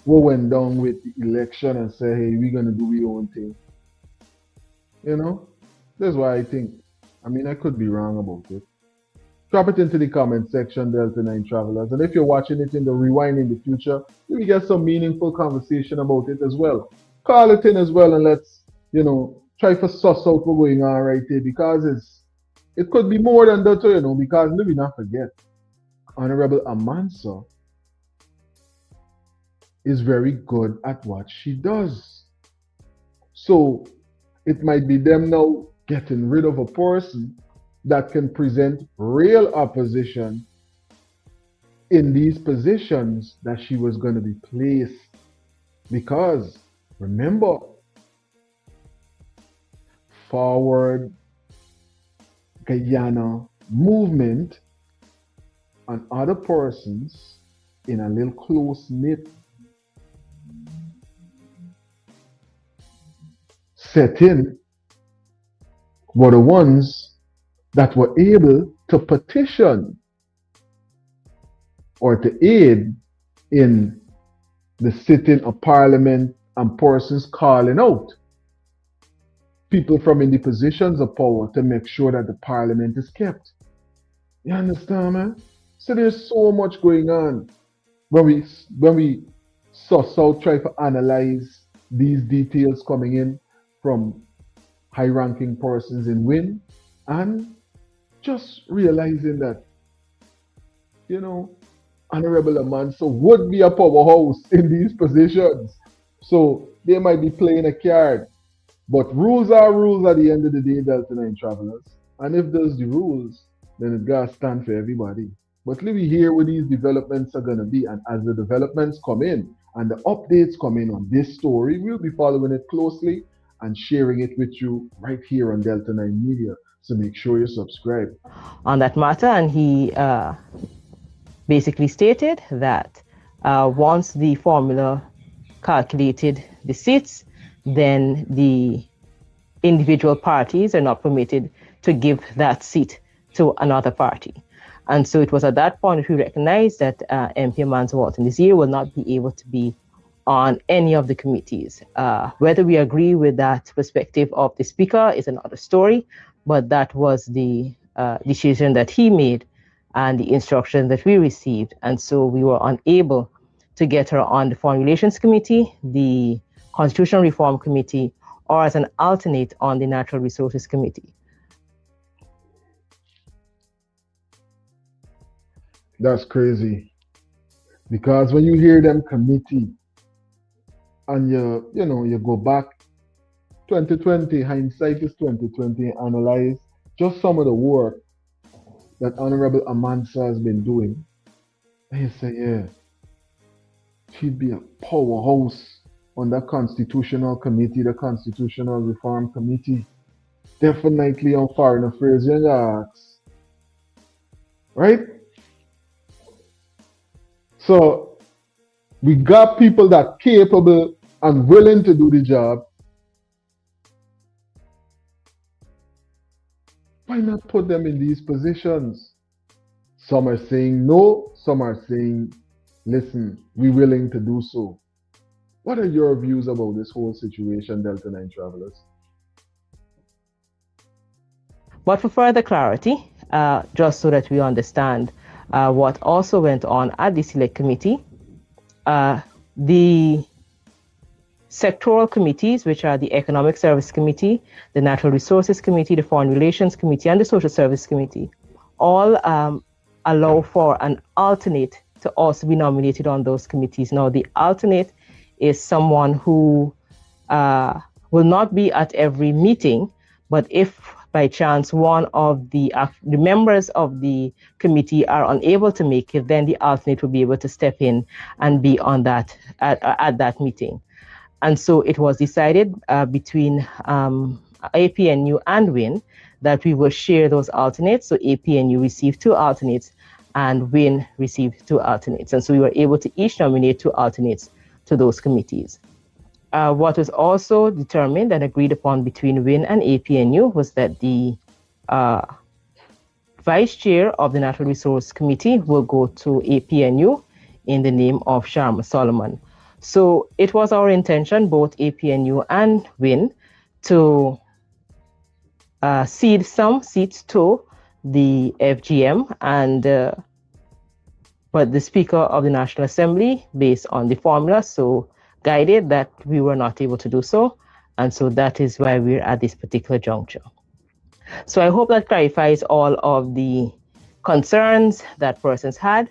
what went down with the election and say, hey, we're going to do our own thing. You know, that's why I think, I mean, I could be wrong about it. Drop it into the comment section, Delta 9 Travelers. And if you're watching it in the rewind in the future, you will get some meaningful conversation about it as well. Call it in as well and let's, you know, try to suss out what's going on right here, because it could be more than that, you know, because let me not forget, Honorable Amanso is very good at what she does. So it might be them now getting rid of a person that can present real opposition in these positions that she was going to be placed. Because remember, Forward Guyana movement and other persons in a little close-knit setting were the ones that were able to petition or to aid in the sitting of Parliament and persons calling out people from in the positions of power to make sure that the Parliament is kept. You understand, man? So there's so much going on when we suss out, try to analyze these details coming in from high-ranking persons in WIN, and just realizing that, you know, Honorable Amanso would be a powerhouse in these positions. So they might be playing a card. But rules are rules at the end of the day, Delta 9 Travelers. And if there's the rules, then it gotta stand for everybody. But let me hear what these developments are gonna be. And as the developments come in, and the updates coming on this story, we'll be following it closely and sharing it with you right here on Delta 9 Media. So make sure you subscribe. On that matter, and he basically stated that once the formula calculated the seats, then the individual parties are not permitted to give that seat to another party. And so it was at that point that we recognized that MP Amanzo Walton this year will not be able to be on any of the committees. Whether we agree with that perspective of the speaker is another story, but that was the decision that he made and the instruction that we received. And so we were unable to get her on the Foreign Relations Committee, the Constitutional Reform Committee, or as an alternate on the Natural Resources Committee. That's crazy. Because when you hear them committee and you go back 2020, hindsight is 2020, analyze just some of the work that Honorable Amansa has been doing, and you say, yeah, she'd be a powerhouse on that Constitutional Committee, the Constitutional Reform Committee. Definitely on Foreign Affairs, you ask. Right? So we got people that are capable and willing to do the job. Why not put them in these positions? Some are saying no, some are saying, listen, we're willing to do so. What are your views about this whole situation, Delta 9 travelers? But for further clarity, just so that we understand what also went on at the Select Committee, the sectoral committees, which are the Economic Service Committee, the Natural Resources Committee, the Foreign Relations Committee, and the Social Service Committee, all allow for an alternate to also be nominated on those committees. Now, the alternate is someone who will not be at every meeting, but if by chance one of the members of the committee are unable to make it, then the alternate will be able to step in and be on that at that meeting. And so it was decided between APNU and WIN that we will share those alternates. So APNU received 2 alternates and WIN received 2 alternates. And so we were able to each nominate 2 alternates to those committees. What was also determined and agreed upon between WIN and APNU was that the vice chair of the Natural Resource Committee will go to APNU in the name of Sharma Solomon. So it was our intention, both APNU and WIN, to cede some seats to the FGM, and but the Speaker of the National Assembly, based on the formula, so guided that we were not able to do so, and so that is why we're at this particular juncture. So I hope that clarifies all of the concerns that persons had,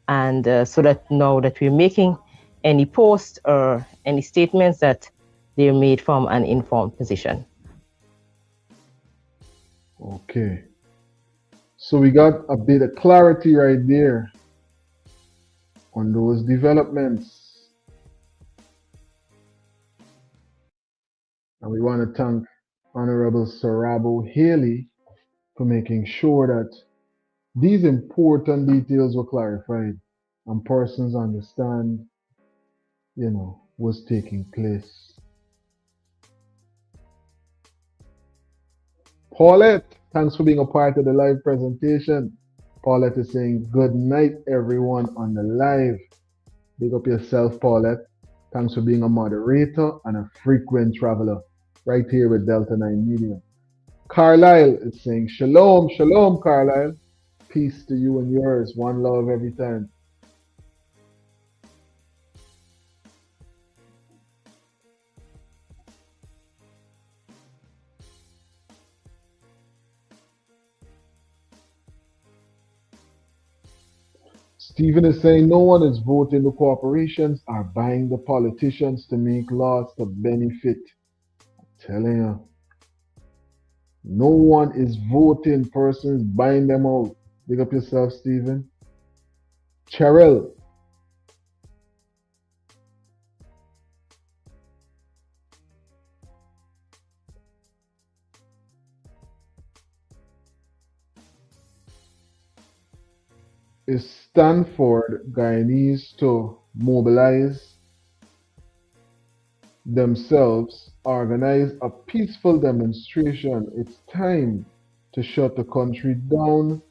and so that now that we're making any posts or any statements that they're made from an informed position. Okay. So we got a bit of clarity right there on those developments. And we want to thank Honorable Sarabo Haley for making sure that these important details were clarified and persons understand, what's taking place. Paulette, thanks for being a part of the live presentation. Paulette is saying, good night, everyone on the live. Big up yourself, Paulette. Thanks for being a moderator and a frequent traveler right here with Delta 9 Media. Carlisle is saying, shalom, shalom, Carlisle. Peace to you and yours. One love every time. Stephen is saying no one is voting the corporations or buying the politicians to make laws to benefit. I'm telling you. No one is voting, persons buying them out. Big up yourself, Stephen. Cheryl. is Stanford Guyanese to mobilize themselves, organize a peaceful demonstration. It's time to shut the country down.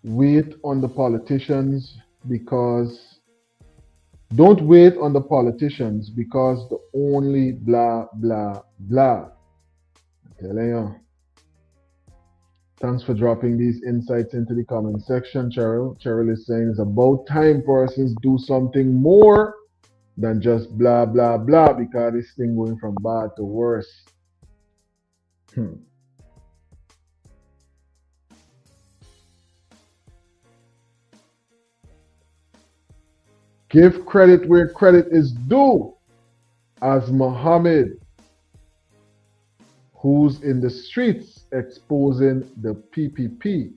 Wait on the politicians because don't wait on the politicians because the only blah blah blah. I'm telling you. Thanks for dropping these insights into the comment section, Cheryl. Cheryl is saying it's about time persons do something more than just blah blah blah because this thing going from bad to worse. Give credit where credit is due, as Mohamed, who's in the streets exposing the PPP.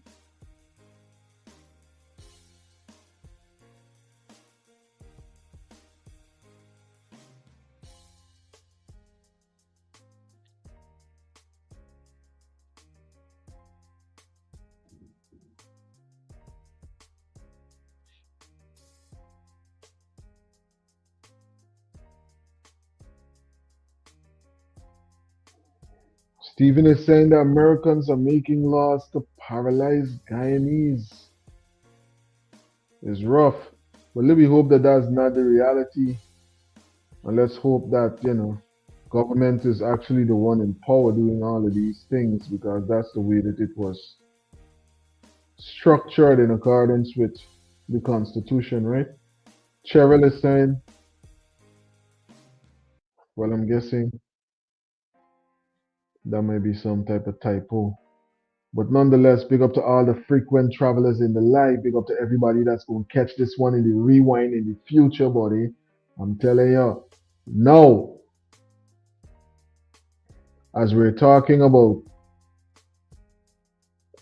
Stephen is saying that Americans are making laws to paralyze Guyanese. It's rough. But let me hope that that's not the reality. And let's hope that, government is actually the one in power doing all of these things because that's the way that it was structured in accordance with the Constitution, right? Cheryl is saying, well, I'm guessing that might be some type of typo. But nonetheless, big up to all the frequent travelers in the live. Big up to everybody that's going to catch this one in the rewind in the future, buddy. I'm telling you. Now, as we're talking about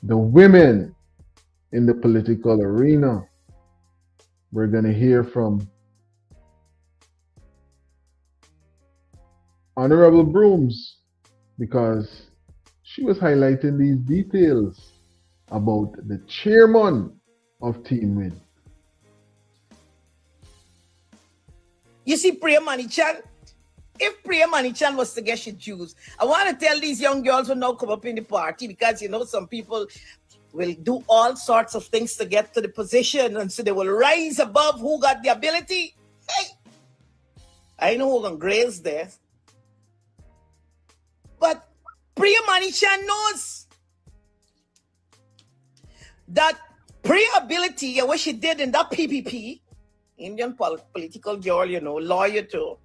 the women in the political arena, we're going to hear from Honorable Broomes because she was highlighting these details about the chairman of Team Win. You see, Priya Manichan, if Priya Manichan was to get she Jews, I want to tell these young girls who now come up in the party because, some people will do all sorts of things to get to the position and so they will rise above who got the ability. Hey, I know who can graze there. But Priya Manichan knows that Priya ability and what she did in that PPP, Indian political girl, lawyer too.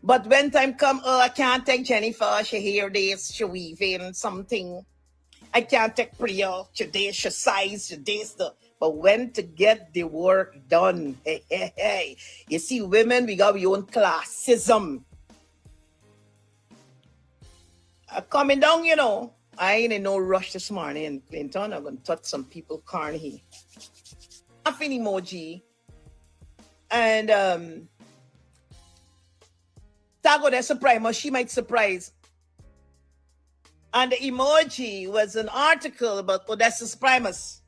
But when time come, I can't take Jennifer, she hear this, she weaving something. I can't take Priya, she this, she size, she this, but when to get the work done, hey. You see, women, we got our own classism. Coming down, I ain't in no rush this morning in Clinton. I'm going to touch some people carny. Laughing emoji. And tag Odessa Primer, she might surprise. And the emoji was an article about Odessa's Primus.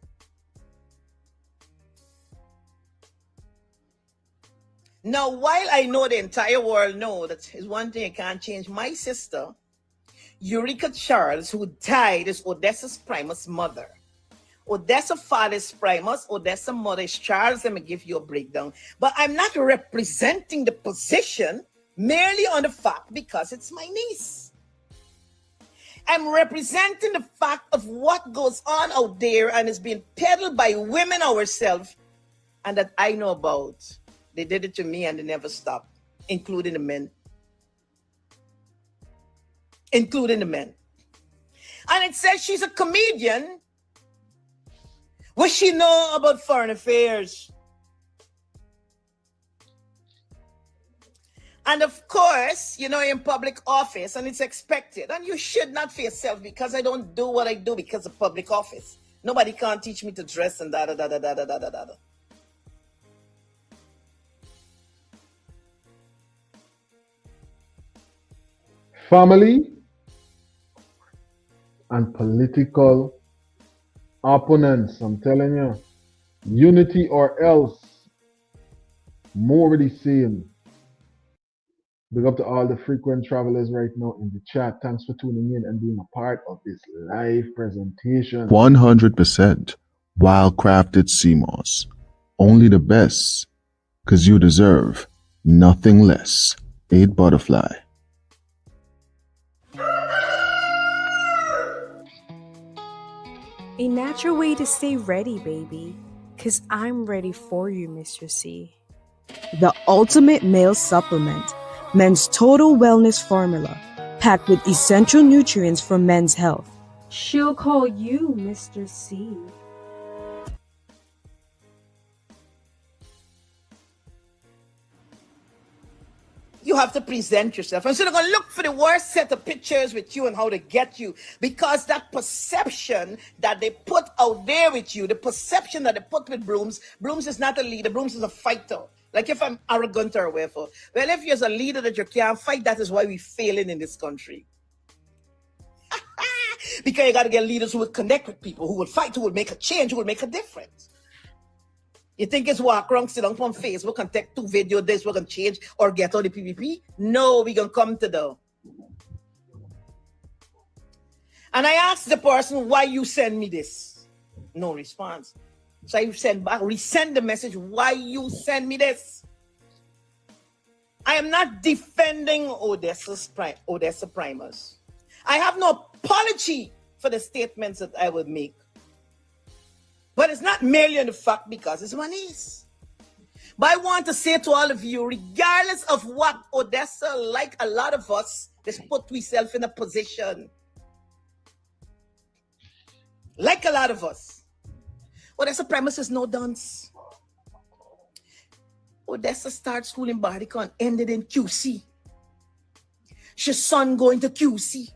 Now, while I know the entire world know that is one thing I can't change, my sister, Eureka Charles, who died, is Odessa's Primus' mother. Odessa father is Primus, Odessa mother is Charles. Let me give you a breakdown. But I'm not representing the position merely on the fact because it's my niece. I'm representing the fact of what goes on out there and is being peddled by women ourselves and that I know about. They did it to me and they never stopped, including the men. Including the men. And it says she's a comedian. What she know about foreign affairs? And of course, in public office, and it's expected. And you should not for yourself because I don't do what I do because of public office. Nobody can't teach me to dress and da. Family and political opponents, I'm telling you. Unity or else. More of the same. Big up to all the frequent travelers right now in the chat. Thanks for tuning in and being a part of this live presentation. 100% wild-crafted CMOS. Only the best, because you deserve nothing less. 8 Butterfly. A natural way to stay ready, baby. Because I'm ready for you, Mr. C. The ultimate male supplement, Men's Total Wellness Formula, packed with essential nutrients for men's health. She'll call you Mr. C. You have to present yourself. And so they're going to look for the worst set of pictures with you and how to get you. Because that perception that they put out there with you, the perception that they put with Broomes is not a leader. Broomes is a fighter. Like if I'm arrogant or whatever. Well, if you're a leader that you can't fight, that is why we're failing in this country. Because you got to get leaders who will connect with people, who will fight, who will make a change, who will make a difference. You think it's walk around, sit down on Facebook and take 2 videos, this we're going to change or get all the PPP? No, we're going to come to the... And I asked the person, why you send me this? No response. So I send back, resend the message, why you send me this? I am not defending Odessa primers. I have no apology for the statements that I would make. But it's not merely on the fact because it's my niece. But I want to say to all of you, regardless of what Odessa, like a lot of us, let's put ourselves in a position. Like a lot of us. Odessa premise is no dance. Odessa started school in Barbican, ended in QC. She's son going to QC.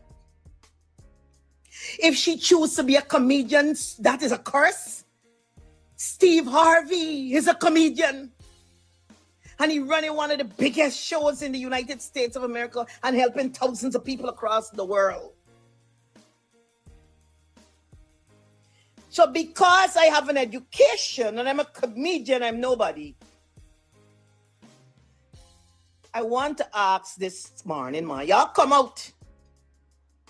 If she chooses to be a comedian, that is a curse. Steve Harvey is a comedian. And he's running one of the biggest shows in the United States of America and helping thousands of people across the world. So because I have an education and I'm a comedian, I'm nobody. I want to ask this morning, y'all come out.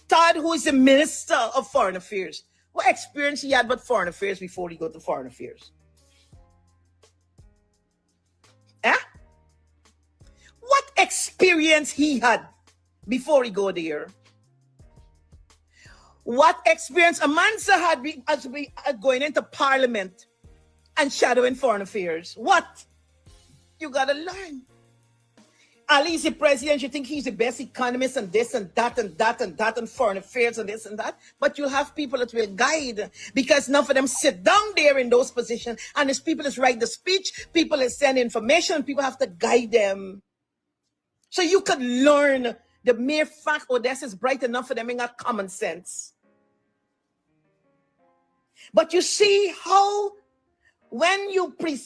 Todd, who is the Minister of Foreign Affairs, what experience he had with foreign affairs before he go to foreign affairs? What experience he had before he go there? What experience Amansa had as we going into Parliament and shadowing foreign affairs? What? You gotta learn. Ali's the president, you think he's the best economist and this and that and that and that and foreign affairs and this and that. But you'll have people that will guide because none of them sit down there in those positions. And as people is write the speech, people is send information, people have to guide them. So you could learn the mere fact Odessa is bright enough for them in got common sense. But you see how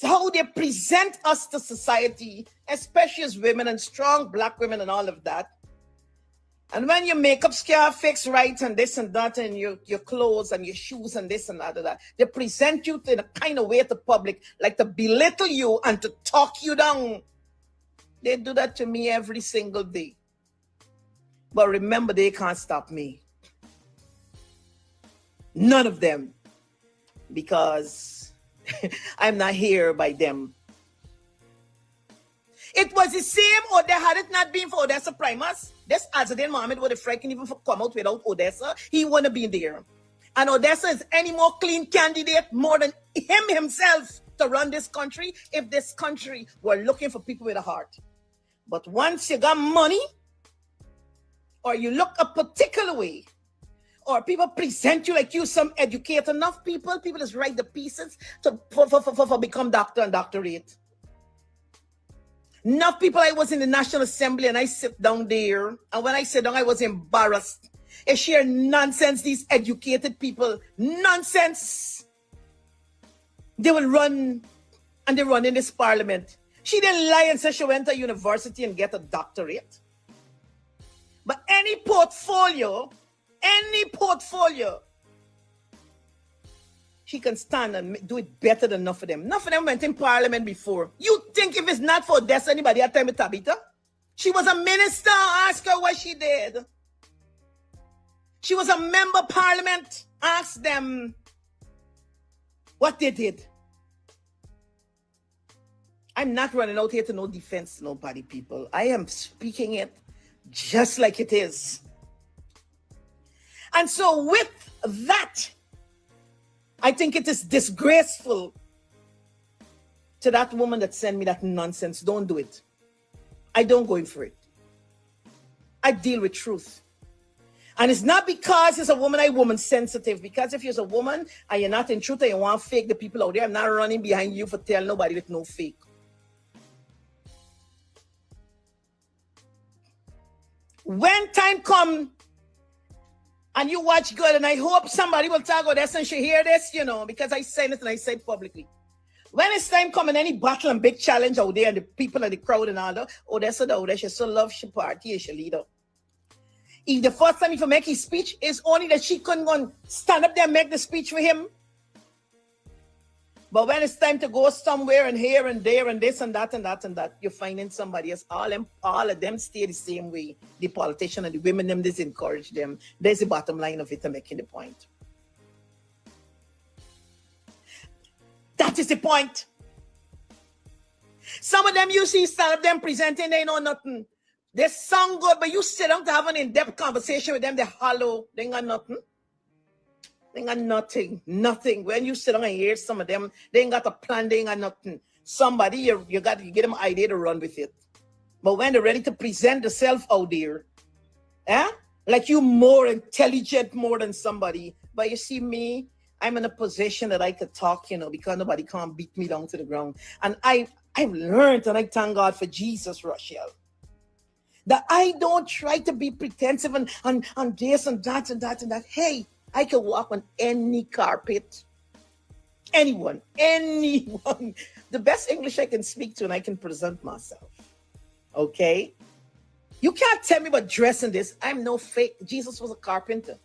how they present us to society, especially as women and strong black women and all of that. And when your makeup scare fix right and this and that and your clothes and your shoes and this and that, they present you in a kind of way to the public, like to belittle you and to talk you down. They do that to me every single day. But remember, they can't stop me. None of them. Because I'm not here by them. It was the same, or had it not been for Odessa Primus, this Azadin Mohamed would have freaking even come out without Odessa. He wouldn't have been there. And Odessa is any more clean candidate more than him himself to run this country if this country were looking for people with a heart. But once you got money, or you look a particular way, or people present you like you some educate enough people just write the pieces for become doctor and doctorate. Enough people, I was in the National Assembly and I sit down there, and when I sit down, I was embarrassed. It's sheer nonsense, these educated people, nonsense. They will run, and they run in this parliament. She didn't lie and say she went to university and get a doctorate. But any portfolio she can stand and do it better than enough of them. Enough of them went in parliament before. You think if it's not for Odessa, anybody had time with Tabitha? She was a minister. Ask her what she did. She was a member of parliament. Ask them what they did. I'm not running out here to no defense to nobody, people. I am speaking it just like it is. And so with that, I think it is disgraceful to that woman that sent me that nonsense. Don't do it. I don't go in for it. I deal with truth. And it's not because it's a woman, I'm woman sensitive. Because if you're a woman and you're not in truth and you want to fake the people out there, I'm not running behind you for telling nobody with no fake. When time come and you watch good, and I hope somebody will talk about this and she hear this, you know, because I say it and I say it publicly. When it's time coming, any battle and big challenge out there and the people and the crowd and all that, Odessa so love she party, she leader. If the first time if you make his speech, it's only that she couldn't go and stand up there and make the speech for him. But when it's time to go somewhere and here and there and this and that and that and that, you're finding somebody else. All of them stay the same way. The politician and the women, them just encourage them. There's the bottom line of it to making the point. That is the point. Some of them you see stand up them presenting, they know nothing. They sound good, but you sit down to have an in-depth conversation with them, they hollow, they ain't got nothing. They ain't got nothing, nothing. When you sit down and hear some of them, they ain't got a plan, they ain't got nothing. Somebody, you get them an idea to run with it. But when they're ready to present themselves out there, like you more intelligent more than somebody. But you see me, I'm in a position that I could talk, you know, because nobody can't beat me down to the ground. And I've learned, and I thank God for Jesus, Rochelle, that I don't try to be pretensive and this and that and that and that. Hey, I can walk on any carpet. Anyone. The best English I can speak to and I can present myself. Okay? You can't tell me about dressing this. I'm no fake. Jesus was a carpenter.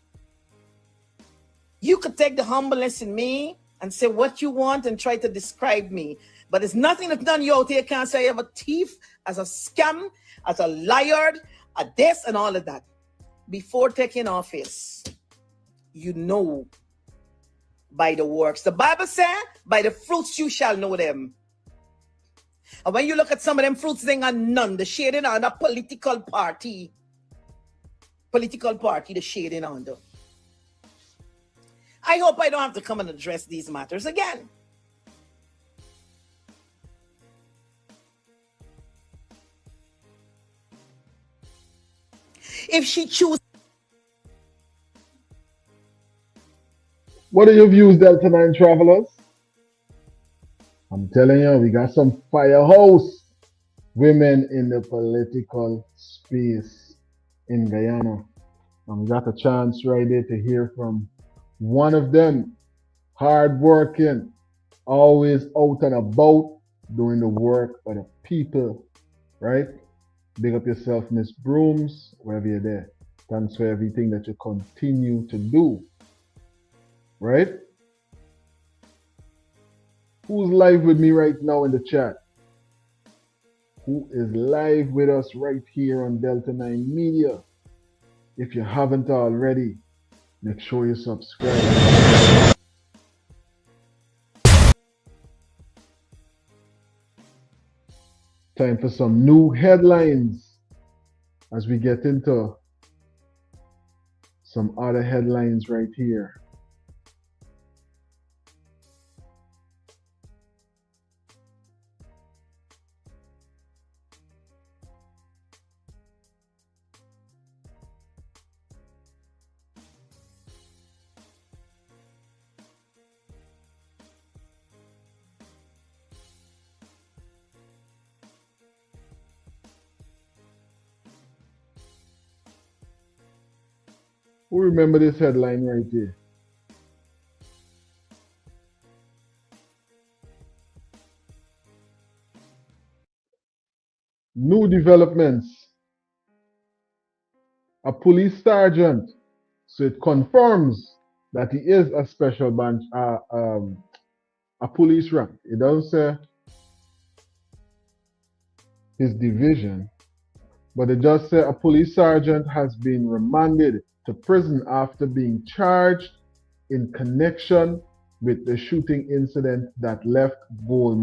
You could take the humbleness in me and say what you want and try to describe me. But there's nothing that's done you out here can't say I'm a thief, as a scam, as a liar, a this and all of that. Before taking office, you know by the works. The Bible says, by the fruits you shall know them. And when you look at some of them fruits, they ain't got none. The shading on a political party. The shading on them. I hope I don't have to come and address these matters again. If she chooses. What are your views, Delta 9 travelers? I'm telling you, we got some firehouse women in the political space in Guyana. And we got a chance right there to hear from one of them. Hard-working, always out and about, doing the work of the people, right? Big up yourself, Miss Broomes, wherever you're there. Thanks for everything that you continue to do. Right? Who's live with me right now in the chat? Who is live with us right here on Delta 9 Media? If you haven't already, make sure you subscribe. Time for some new headlines as we get into some other headlines right here. Who remember this headline right here? New developments. A police sergeant, so it confirms that he is a special branch, a police rank. It doesn't say his division, but it just says a police sergeant has been remanded to prison after being charged in connection with the shooting incident that left a gold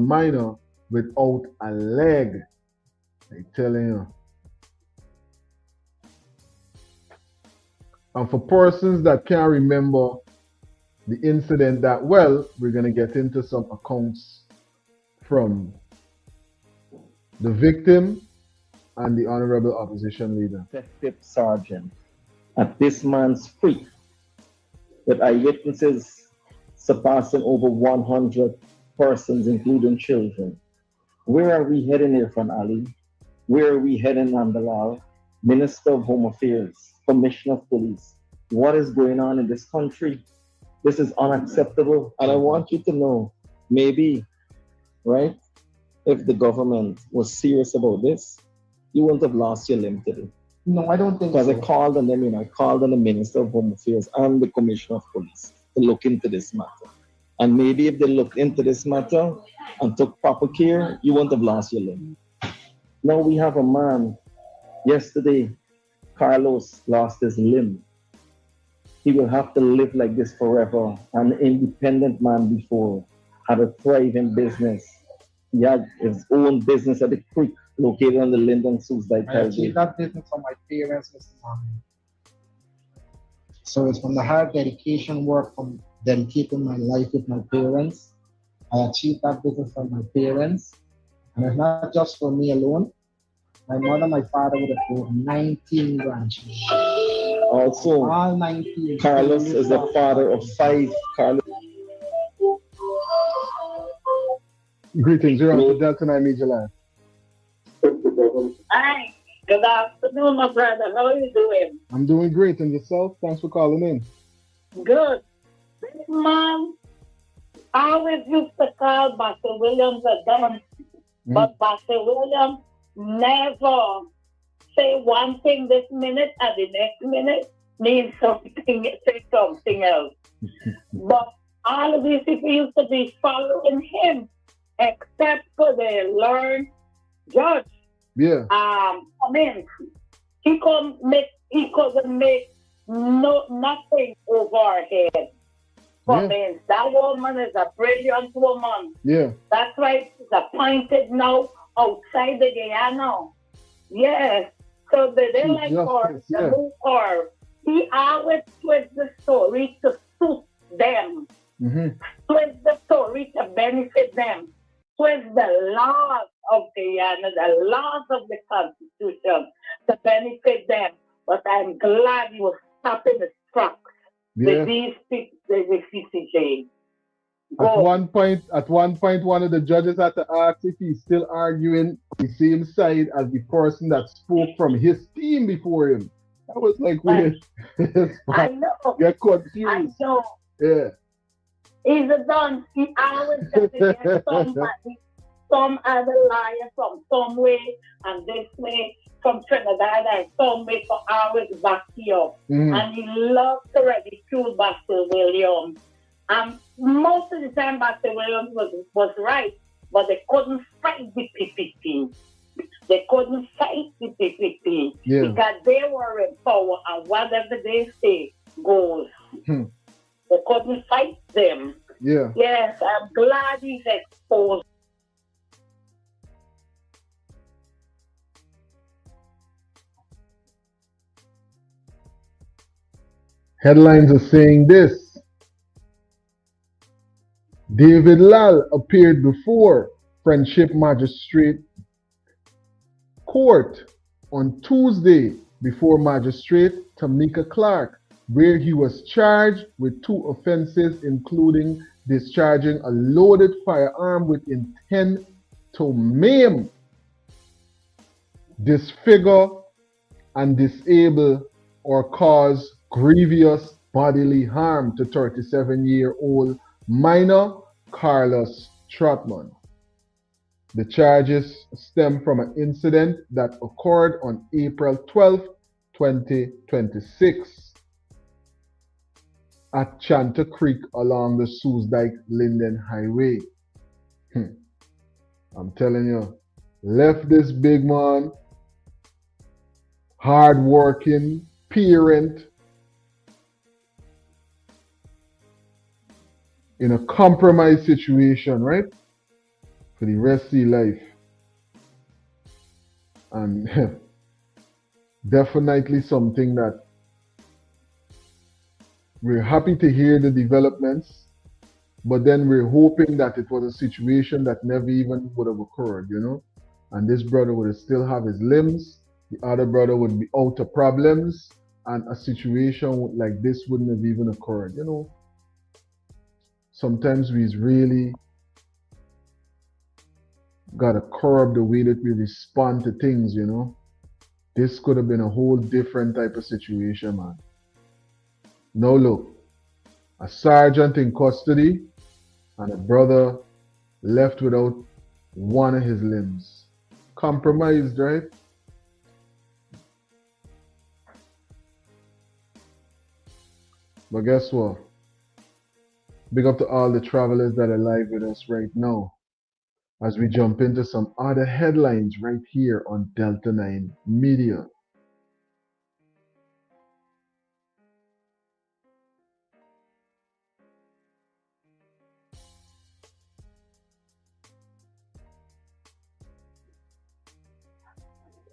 miner without a leg. I'm telling you. And for persons that can't remember the incident that well, we're going to get into some accounts from the victim and the Honorable Opposition Leader. Detective Sergeant at this man's feet, with eyewitnesses surpassing over 100 persons, including children. Where are we heading here from, Ali? Where are we heading, Nandalal? Minister of Home Affairs, Commissioner of Police. What is going on in this country? This is unacceptable. And I want you to know, maybe, right, if the government was serious about this, you wouldn't have lost your limb today. No, I don't think so. Because I called on them, I called on the Minister of Home Affairs and the Commissioner of Police to look into this matter. And maybe if they looked into this matter and took proper care, you wouldn't have lost your limb. Now we have a man, yesterday, Carlos lost his limb. He will have to live like this forever. An independent man before, had a thriving business. He had his own business at the creek, located on the Lyndon Suicide I achieved that business from my parents, Mr. Mohammed. So it's from the hard dedication work from dedicating my life with my parents. I achieved that business from my parents. And it's not just for me alone. My mother, my father would have owned 19 grandchildren. Also, all 19. Carlos is the father of 5. Carlos. Greetings, you're on the Delta 9 Media Live. Hi, good afternoon, my brother. How are you doing? I'm doing great, and yourself? Thanks for calling in. Good. This man always used to call Pastor Williams a dumb, but Pastor Williams never say one thing this minute and the next minute means something, say something else. But all of these people used to be following him, except for the learned judge. Yeah. I mean, he couldn't make nothing over our head. I mean, that woman is a brilliant woman. Yeah. That's why she's appointed now outside the Guyana. Yes. So they like her, the move her. He always twists the story to suit them. Twist the story to benefit them. Twist the laws of Guyana, the laws of the Constitution to benefit them. But I'm glad he was stopping his tracks with these people, the CCJ. At one point, one of the judges had to ask if he's still arguing the same side as the person that spoke from his team before him. That was like weird. I know. Get confused. I know. Yeah. He's a dunce. He always has to get somebody, some other liar from some way and this way from Trinidad and some way for always back here. And he loves to ridicule Pastor Williams. Most of the time, Pastor Williams was right, but they couldn't fight the PPP. They couldn't fight the PPP because they were in power, and whatever they say goes. They couldn't fight them. Yeah. Yes, I'm glad he's exposed. Headlines are saying this. David Lal appeared before Friendship Magistrate Court on Tuesday before Magistrate Tamika Clark, where he was charged with 2 offenses, including discharging a loaded firearm with intent to maim, disfigure, and disable or cause grievous bodily harm to 37-year-old minor Carlos Trotman. The charges stem from an incident that occurred on April 12, 2026. at Chanta Creek along the Soesdijk-Linden Highway. I'm telling you, left this big man, hard-working parent, in a compromised situation, right? For the rest of his life. And definitely something that we're happy to hear the developments, but then we're hoping that it was a situation that never even would have occurred, you know? And this brother would still have his limbs, the other brother would be out of problems, and a situation like this wouldn't have even occurred, you know? Sometimes we really gotta curb the way that we respond to things, you know? This could have been a whole different type of situation, man. Now look, a sergeant in custody and a brother left without one of his limbs. Compromised, right? But guess what? Big up to all the travelers that are live with us right now as we jump into some other headlines right here on Delta 9 Media.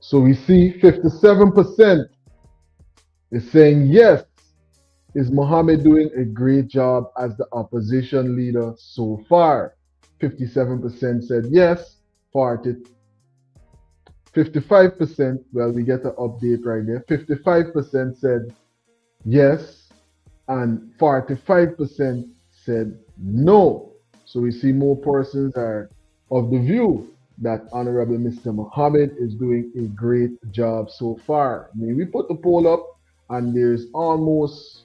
So we see 57% is saying yes. Is Mohamed doing a great job as the opposition leader so far? 57% said yes. 55%, well, we get an update right there. 55% said yes, and 45% said no. So we see more persons are of the view that Honorable Mr. Mohamed is doing a great job so far. I mean, we put the poll up, and there's almost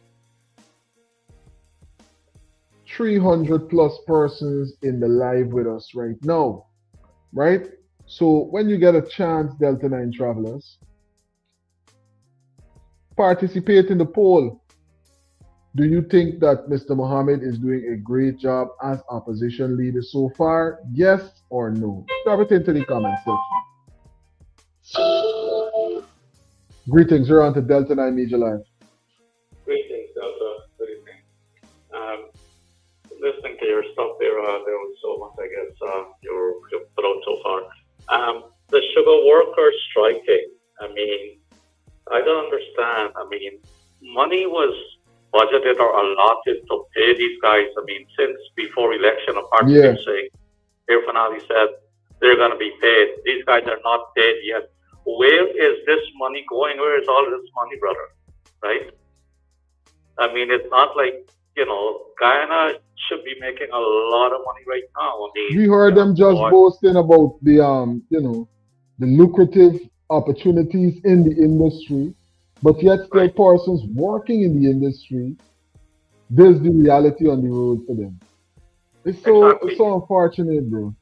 300 plus persons in the live with us right now, right? So when you get a chance, Delta 9 travelers, participate in the poll. Do you think that Mr. Mohamed is doing a great job as opposition leader so far? Yes or no? Drop it into the comment section. Greetings, you're on to Delta 9 Media Live. Greetings, Delta. Good evening. Listening to your stuff there was so much, I guess, you've put out so far. The sugar workers striking, I mean, I don't understand. I mean, money was budgeted or allotted to pay these guys. I mean, since before election, apart from him saying, Air Finale said they're going to be paid. These guys are not paid yet. Where is this money going? Where is all this money, brother? Right? I mean, it's not like, you know, Guyana should be making a lot of money right now. I mean, we heard them just boasting about the you know, the lucrative opportunities in the industry, but yet still persons working in the industry, there's the reality on the road for them. It's so it's so unfortunate, bro.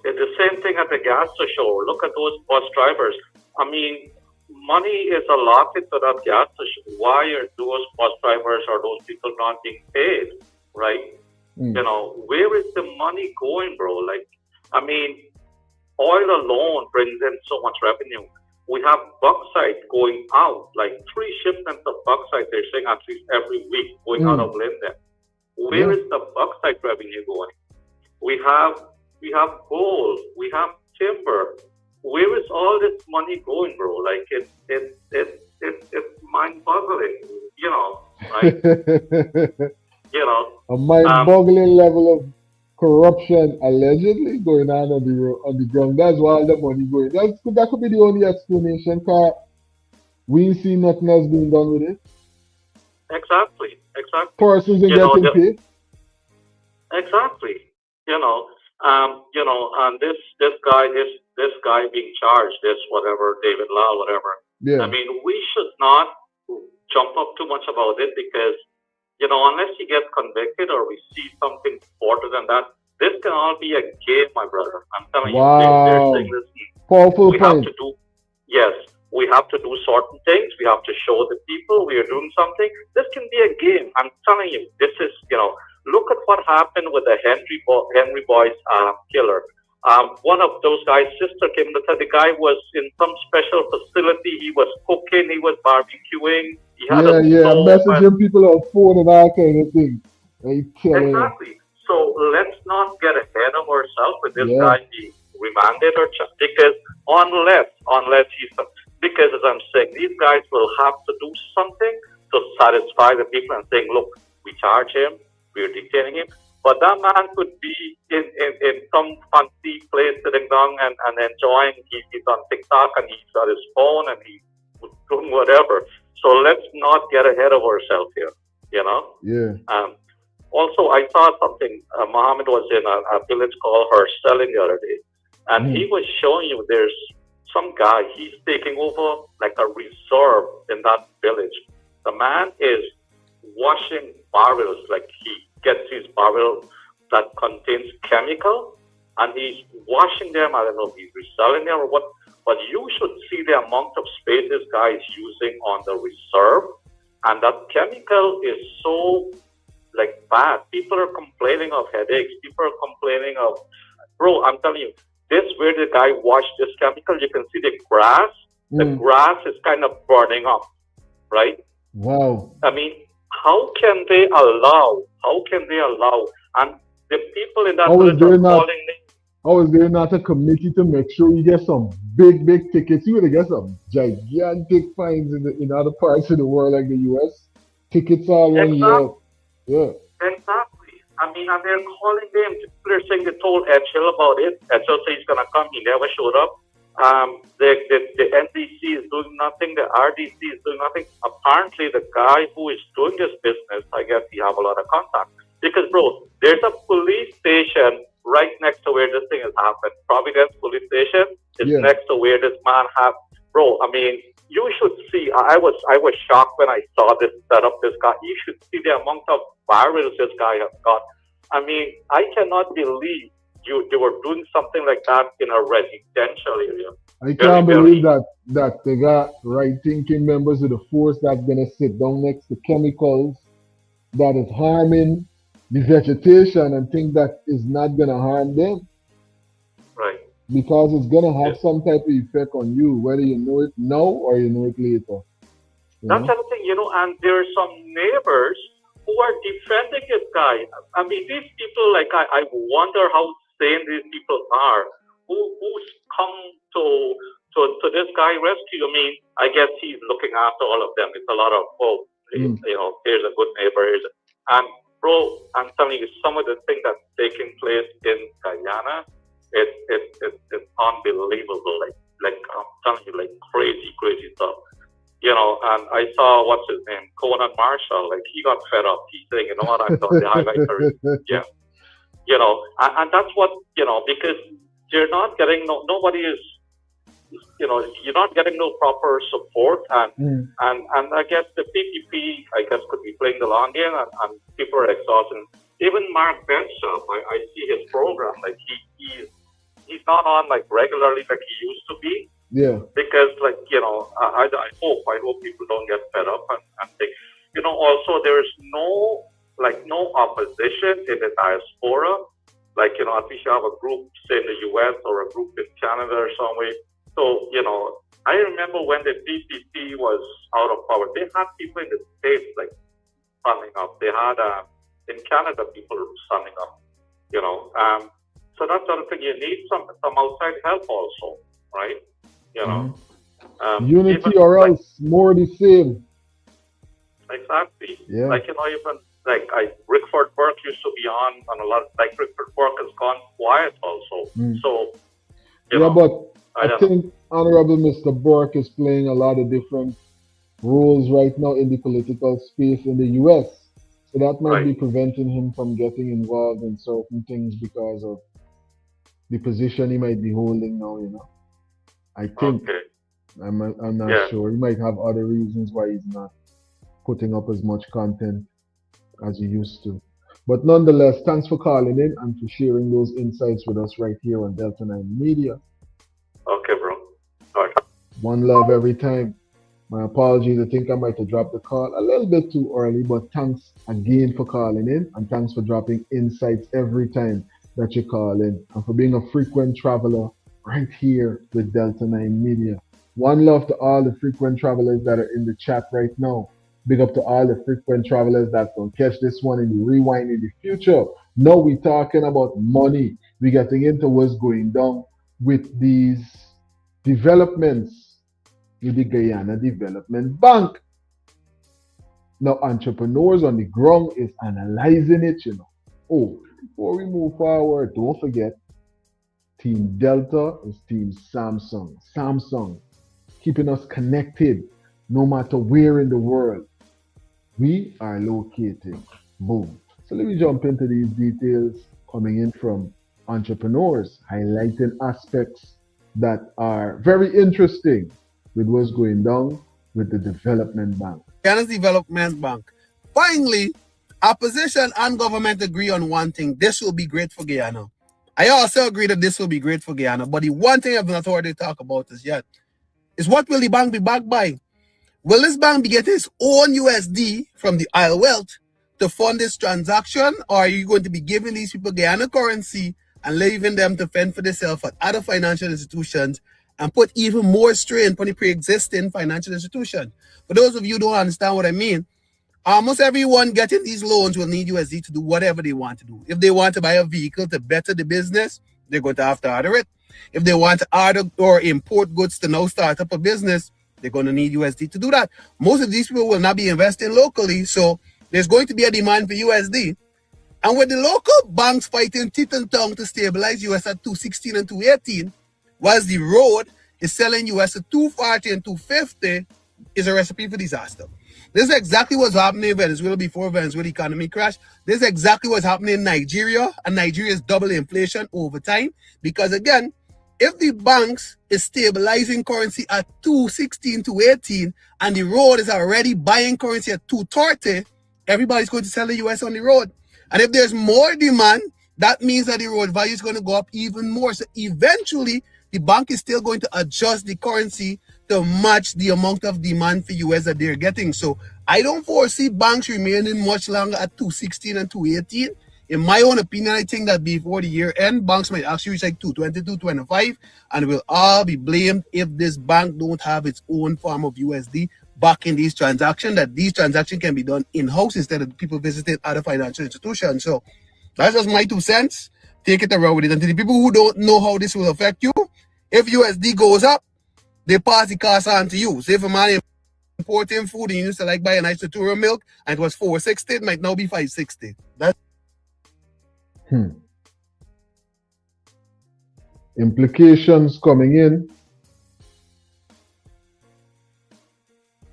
It's the same thing at the gas station. Look at those bus drivers. I mean, money is allotted to that gas station. Why are those bus drivers or those people not being paid, right? You know, where is the money going, bro? Like, I mean, oil alone brings in so much revenue. We have bauxite going out, like 3 shipments of bauxite, they're saying at least every week going out of Linden. Where is the bauxite revenue going? We have gold, we have timber. Where is all this money going, bro? Like it's mind-boggling, you know, right? You know, a mind-boggling level of corruption allegedly going on the ground. That's why all the money going. That could be the only explanation, because we ain't see nothing else being done with it. Exactly. Persons are getting paid. Exactly. You know, and this guy being charged, this whatever, David Lal, whatever. Yeah. I mean, we should not jump up too much about it, because, you know, unless he gets convicted or we see something further than that, this can all be a game, my brother. I'm telling you, they're saying, listen, powerful we point. have to do, yes, we have to do certain things. We have to show the people we are doing something. This can be a game. I'm telling you, this is, look at what happened with the Henry Boyce killer. One of those guys' sister came to tell the guy was in some special facility. He was cooking. He was barbecuing. He had messaging people on phone and all kind of things. Exactly. So let's not get ahead of ourselves with this guy being remanded because unless he's, because as I'm saying, these guys will have to do something to satisfy the people and saying, look, we charge him, we're detaining him. But that man could be in some fancy place sitting down and enjoying. He's on TikTok and he's on his phone and he's doing whatever. So let's not get ahead of ourselves here, Yeah. Also, I saw something. Mohamed was in a village called Herselling the other day. And he was showing you there's some guy, he's taking over like a reserve in that village. The man is washing barrels, like he gets his barrel that contains chemical and he's washing them. I don't know if he's reselling them or what, but you should see the amount of space this guy is using on the reserve. And that chemical is so bad. People are complaining of headaches. People are complaining of, bro, I'm telling you, this where the guy washed this chemical, you can see the grass. The grass is kind of burning up, right? Wow. I mean, how can they allow? And the people in that village are calling me. How is there not a committee to make sure you get some big tickets? You would get some gigantic fines in other parts of the world like the US. Tickets all one year. Yeah. Exactly. I mean, and they're calling them. People are saying they told Edgel about it. Edgel said he's going to come. He never showed up. The NDC is doing nothing. The RDC is doing nothing. Apparently, the guy who is doing this business, I guess he have a lot of contact. Because, bro, there's a police station right next to where this thing has happened. Providence Police Station is next to where this man have. Bro, I mean, you should see. I was shocked when I saw this setup. This guy. You should see the amount of barrels this guy has got. I mean, I cannot believe they were doing something like that in a residential area. I can't believe that they got right-thinking members of the force that's gonna sit down next to chemicals that is harming the vegetation and think that is not gonna harm them. Right. Because it's gonna have some type of effect on you, whether you know it now or you know it later. That's the thing, and there are some neighbors who are defending this guy. I mean, these people, I wonder how sane these people are. Who's come to this guy rescue? I mean, I guess he's looking after all of them. It's a lot of here's a good neighbor. And bro, I'm telling you, some of the things that's taking place in Guyana, it's unbelievable. Like I'm telling you, crazy stuff. And I saw, what's his name, Conan Marshall, he got fed up. He's saying, you know what, I'm done. The highlighter. Yeah. And that's what, because you're not getting, nobody is, you're not getting no proper support. And I guess the PPP, could be playing the long game and people are exhausted. Even Mark Benshaw, I see his program, he's not on regularly like he used to be. Yeah. Because I hope people don't get fed up and think, also there's no opposition in the diaspora. At least you have a group, say in the US or a group in Canada or somewhere. So, I remember when the PPP was out of power, they had people in the States standing up. They had in Canada people standing up, so that's the other thing. You need some outside help also, right? Unity or else more the same. Exactly. Yeah. Even Rickford Burke used to be on a lot. Rickford Burke has gone quiet also. So but I think Honorable Mr. Burke is playing a lot of different roles right now in the political space in the US. So that might be preventing him from getting involved in certain things because of the position he might be holding now, I think. Okay. I'm not sure. He might have other reasons why he's not putting up as much content as he used to. But nonetheless, thanks for calling in and for sharing those insights with us right here on Delta 9 Media. Okay, bro. All right. One love every time. My apologies, I think I might have dropped the call a little bit too early, but thanks again for calling in and thanks for dropping insights every time that you call in and for being a frequent traveler right here with Delta 9 Media. One love to all the frequent travelers that are in the chat right now. Big up to all the frequent travelers that will catch this one in the rewind in the future. Now we talking about money. We getting into what's going down with these developments with the Guyana Development Bank. Now, entrepreneurs on the ground is analyzing it, you know. Oh, before we move forward, don't forget, Team Delta is Team Samsung. Samsung, keeping us connected no matter where in the world we are located. Boom. So let me jump into these details coming in from entrepreneurs, highlighting aspects that are very interesting with what's going down with the development bank. Guyana's Development Bank. Finally, opposition and government agree on one thing. This will be great for Guyana. I also agree that this will be great for Guyana. But the one thing I've not already talked about this yet is what will the bank be backed by? Will this bank be getting its own USD from the oil wealth to fund this transaction? Or are you going to be giving these people Guyana currency and leaving them to fend for themselves at other financial institutions and put even more strain on the pre-existing financial institution? For those of you who don't understand what I mean, almost everyone getting these loans will need USD to do whatever they want to do. If they want to buy a vehicle to better the business, they're going to have to order it. If they want to order or import goods to now start up a business, they're going to need USD to do that. Most of these people will not be investing locally, so there's going to be a demand for USD. And with the local banks fighting teeth and tongue to stabilize US at 216 and 218, whilst the road is selling US at 240 and 250, is a recipe for disaster. This is exactly what's happening in Venezuela before Venezuela economy crashed. This is exactly what's happening in Nigeria, and Nigeria is double inflation over time. Because again, if the banks is stabilizing currency at 216 to 18, and the road is already buying currency at 230, everybody's going to sell the US on the road. And if there's more demand, that means that the road value is going to go up even more. So eventually, the bank is still going to adjust the currency to match the amount of demand for US that they're getting. So I don't foresee banks remaining much longer at 216 and 218. In my own opinion, I think that before the year end, banks might actually reach like 220, 225, and will all be blamed if this bank don't have its own form of USD back in these transactions, that these transactions can be done in-house instead of people visiting other financial institutions. So that's just my 2 cents. Take it around with it. And to the people who don't know how this will affect you, if USD goes up, they pass the cost on to you. So if a man importing food and you used to like buy a nice Natura milk and it was $4.60, it might now be $5.60. That's Implications coming in,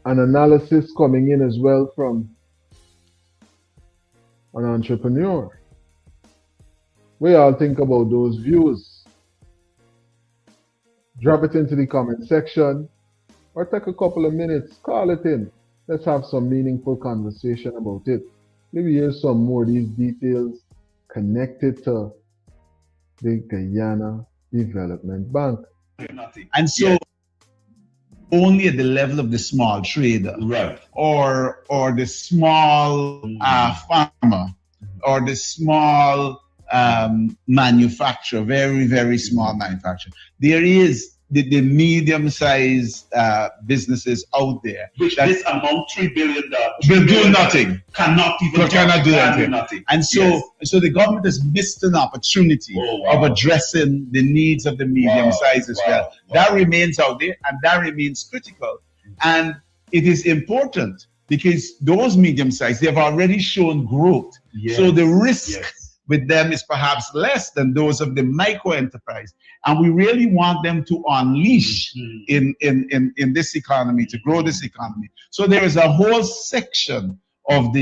an analysis coming in as well from an entrepreneur. We all think about those views. Drop it into the comment section or take a couple of minutes, call it in. Let's have some meaningful conversation about it. Maybe here's some more of these details connected to the Guyana Development Bank. And so only at the level of the small trader, right, or the small farmer, or the small manufacturer, very, very small manufacturer. There is the medium-sized businesses out there. Which this amount $3 billion will do nothing. Cannot even do anything. And so, so the government has missed an opportunity of addressing the needs of the medium-sized as well. That remains out there, and that remains critical. And it is important because those medium-sized, they have already shown growth. So the risk with them is perhaps less than those of the micro enterprise. And we really want them to unleash in this economy, to grow this economy. So there is a whole section of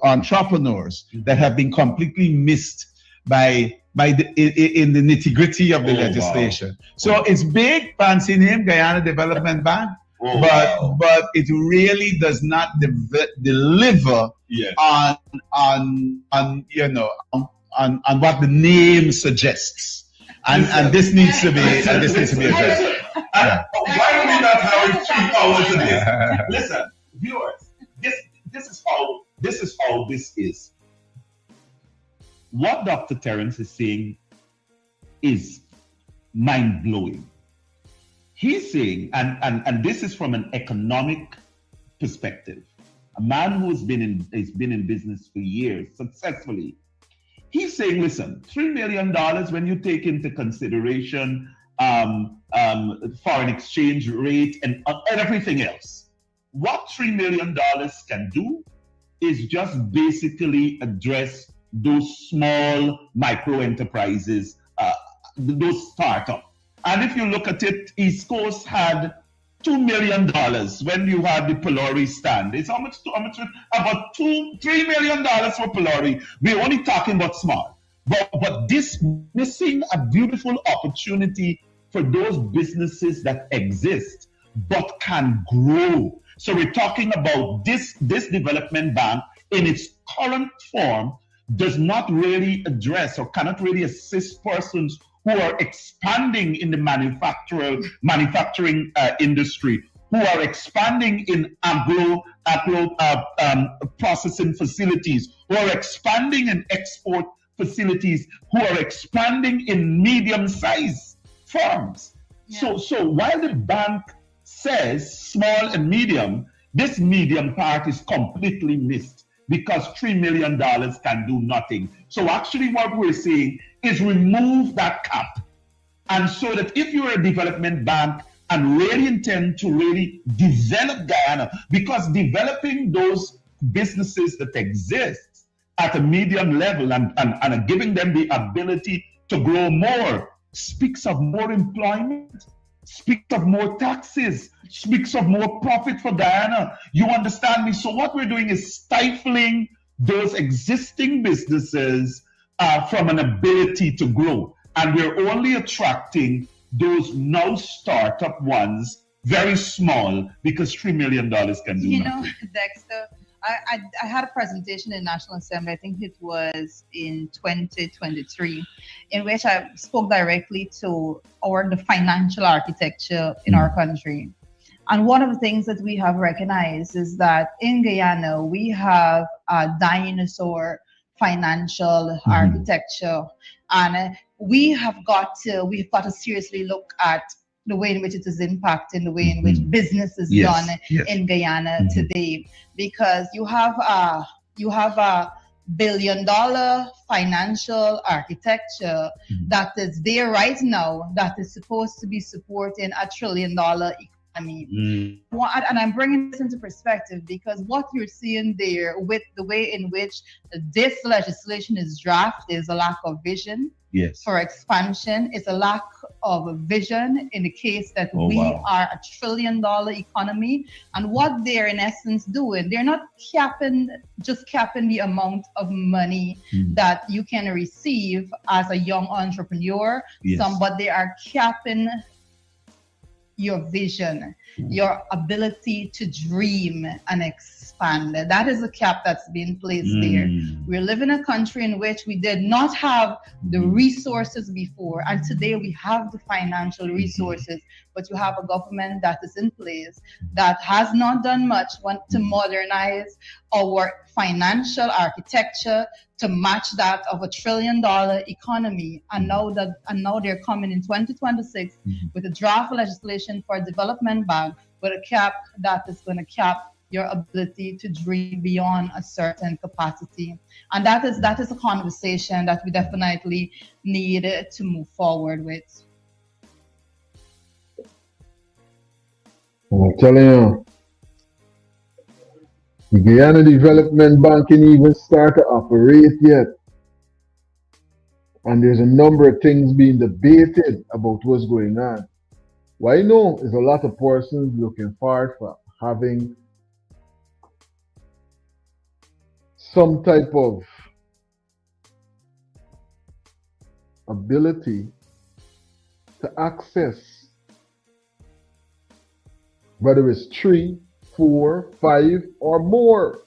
entrepreneurs that have been completely missed in the nitty-gritty of the legislation. So it's big, fancy name, Guyana Development Bank, but it really does not deliver on what the name suggests, and this needs to be addressed. Why do we not have 3 hours of this? Listen, viewers, this is how this is. What Dr. Terence is saying is mind-blowing. He's saying, and this is from an economic perspective, a man who's been in business for years successfully. He's saying, listen, $3 million when you take into consideration foreign exchange rate and everything else, what $3 million can do is just basically address those small micro enterprises, those startups. And if you look at it, East Coast had $2 million when you had the Pelori stand. It's how much? About $3 million for Pelori. We're only talking about small. But this missing a beautiful opportunity for those businesses that exist but can grow. So we're talking about this development bank in its current form does not really address or cannot really assist persons who are expanding in the manufacturing industry, who are expanding in agro processing facilities, who are expanding in export facilities, who are expanding in medium-sized firms. Yeah. So while the bank says small and medium, this medium part is completely missed because $3 million can do nothing. So actually what we're saying is remove that cap. And so that if you're a development bank and really intend to really develop Guyana, because developing those businesses that exist at a medium level and giving them the ability to grow more speaks of more employment, speaks of more taxes, speaks of more profit for Guyana. You understand me? So what we're doing is stifling those existing businesses from an ability to grow. And we're only attracting those now startup ones, very small, because $3 million can do nothing. You know, Dexter, I had a presentation in National Assembly, I think it was in 2023, in which I spoke directly to the financial architecture in our country. And one of the things that we have recognized is that in Guyana, we have a dinosaur financial architecture. And we've got to seriously look at the way in which it is impacting the way in which business is done in Guyana today, because you have a $1 billion financial architecture that is there right now that is supposed to be supporting a $1 trillion economy. And I'm bringing this into perspective because what you're seeing there with the way in which this legislation is drafted is a lack of vision for expansion. It's a lack of vision in the case that we are a $1 trillion economy. And what they're in essence doing, they're not capping the amount of money that you can receive as a young entrepreneur, but they are capping your vision, your ability to dream and expand. That is a cap that's being placed there. We live in a country in which we did not have the resources before, and today we have the financial resources, but you have a government that is in place that has not done much to modernize our financial architecture to match that of a $1 trillion economy. And now they're coming in 2026 with a draft legislation for a development bank with a cap that is going to cap your ability to dream beyond a certain capacity. And that is a conversation that we definitely need to move forward with. I'm telling you, the Guyana Development Bank can even start to operate yet. And there's a number of things being debated about what's going on. What I know is a lot of persons looking forward for having some type of ability to access, whether it's 3, 4, 5, or more,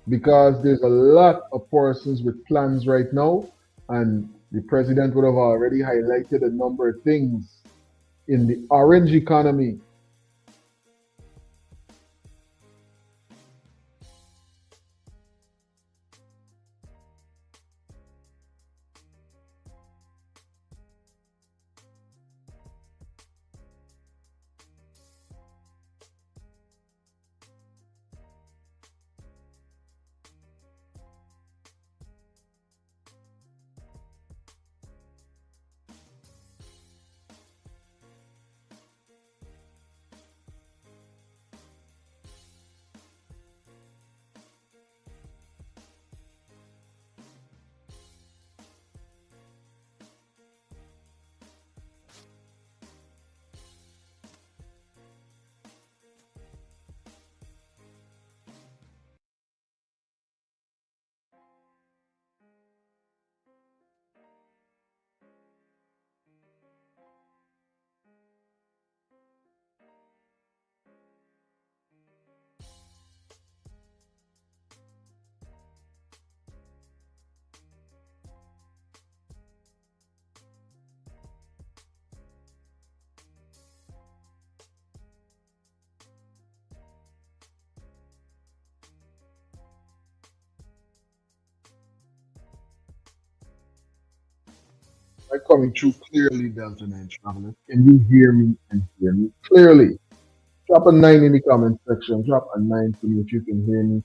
because there's a lot of persons with plans right now, and the president would have already highlighted a number of things in the orange economy. I'm coming through clearly, Delta 9 travelers. Can you hear me and hear me clearly? Drop a 9 in the comment section. Drop a 9 for me if you can hear me.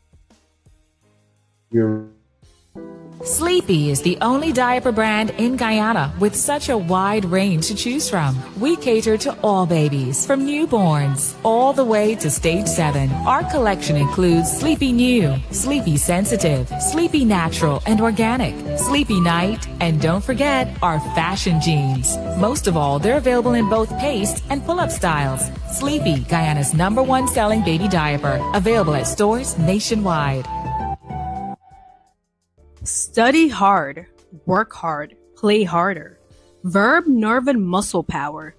Sleepy is the only diaper brand in Guyana with such a wide range to choose from. We cater to all babies, from newborns all the way to stage 7. Our collection includes Sleepy New, Sleepy Sensitive, Sleepy Natural and Organic, Sleepy Night, and don't forget our fashion jeans. Most of all, they're available in both paste and pull-up styles. Sleepy, Guyana's #1 selling baby diaper, available at stores nationwide. Study hard, work hard, play harder. Verb, nerve, and muscle power.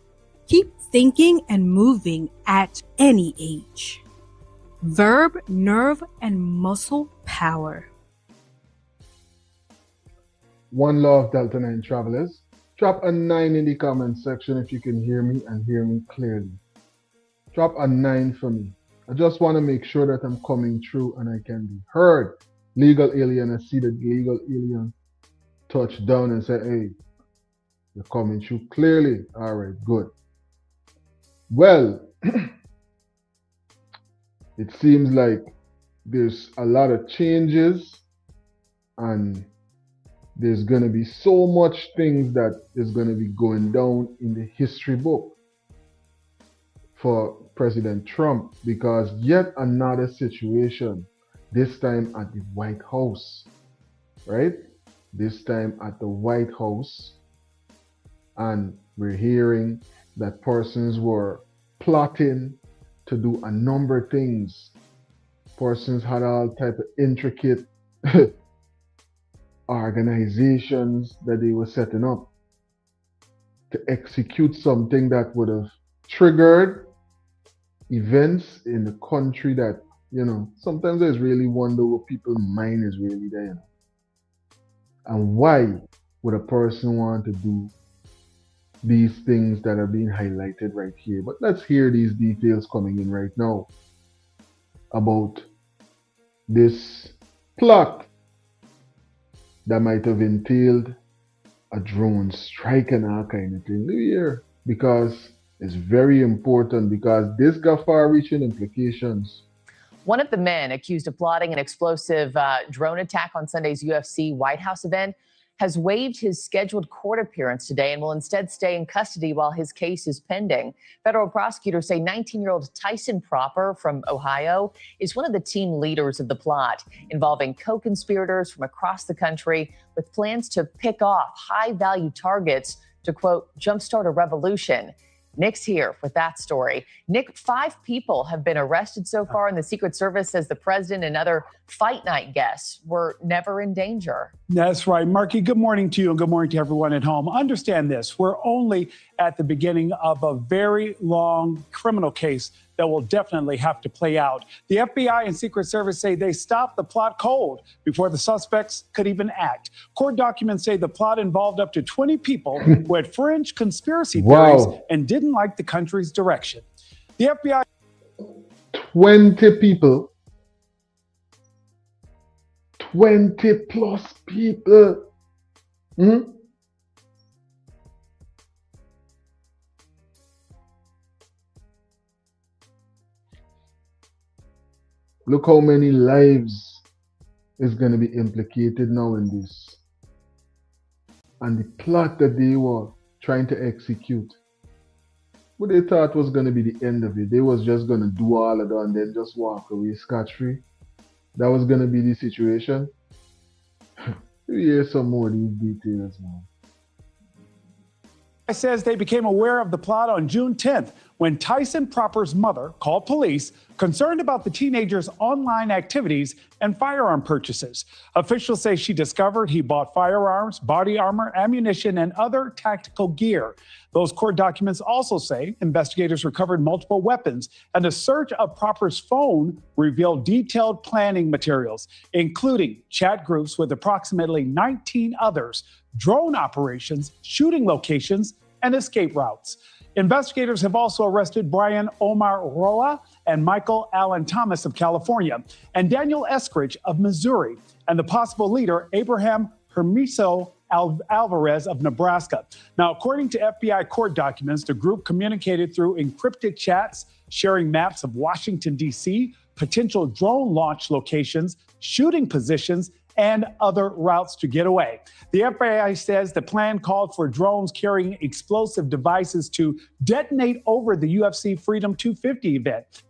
Keep thinking and moving at any age. Verb, nerve, and muscle power. One love, Delta 9 travelers. Drop a 9 in the comment section if you can hear me and hear me clearly. Drop a 9 for me. I just want to make sure that I'm coming through and I can be heard. Legal alien, I see the legal alien touch down and say, hey, you're coming through clearly. All right, good. Well, it seems like there's a lot of changes and there's going to be so much things that is going to be going down in the history book for President Trump, because yet another situation, this time at the White House, right? This time at the White House, and we're hearing that persons were plotting to do a number of things. Persons had all type of intricate organizations that they were setting up to execute something that would have triggered events in the country that, you know, sometimes I just really wonder what people's mind is really there. You know? And why would a person want to do these things that are being highlighted right here? But let's hear these details coming in right now about this plot that might have entailed a drone strike and all kind of thing here, because it's very important, because this got far-reaching implications. One of the men accused of plotting an explosive drone attack on Sunday's UFC White House event has waived his scheduled court appearance today and will instead stay in custody while his case is pending. Federal prosecutors say 19-year-old Tyson Proper from Ohio is one of the team leaders of the plot, involving co-conspirators from across the country with plans to pick off high-value targets to, quote, jumpstart a revolution. Nick's here with that story. Nick, 5 people have been arrested so far, and the Secret Service says the president and other fight night guests were never in danger. That's right. Marky, good morning to you and good morning to everyone at home. Understand this. We're only at the beginning of a very long criminal case that will definitely have to play out. The FBI and Secret Service say they stopped the plot cold before the suspects could even act. Court documents say the plot involved up to 20 people who had fringe conspiracy theories and didn't like the country's direction. The FBI... 20 people. 20 plus people. Look how many lives is going to be implicated now in this. And the plot that they were trying to execute, what they thought was going to be the end of it. They was just going to do all of that and then just walk away scot-free. That was going to be the situation. You hear some more of these details, man. Says they became aware of the plot on June 10th when Tyson Proper's mother called police concerned about the teenager's online activities and firearm purchases. Officials say she discovered he bought firearms, body armor, ammunition, and other tactical gear. Those court documents also say investigators recovered multiple weapons, and a search of Proper's phone revealed detailed planning materials, including chat groups with approximately 19 others, drone operations, shooting locations, and escape routes. Investigators have also arrested Brian Omar Roa and Michael Allen Thomas of California, and Daniel Eskridge of Missouri, and the possible leader, Abraham Hermiso Alvarez of Nebraska. Now, according to FBI court documents, the group communicated through encrypted chats, sharing maps of Washington, D.C., potential drone launch locations, shooting positions, and other routes to get away. The FBI says the plan called for drones carrying explosive devices to detonate over the UFC Freedom 250 event.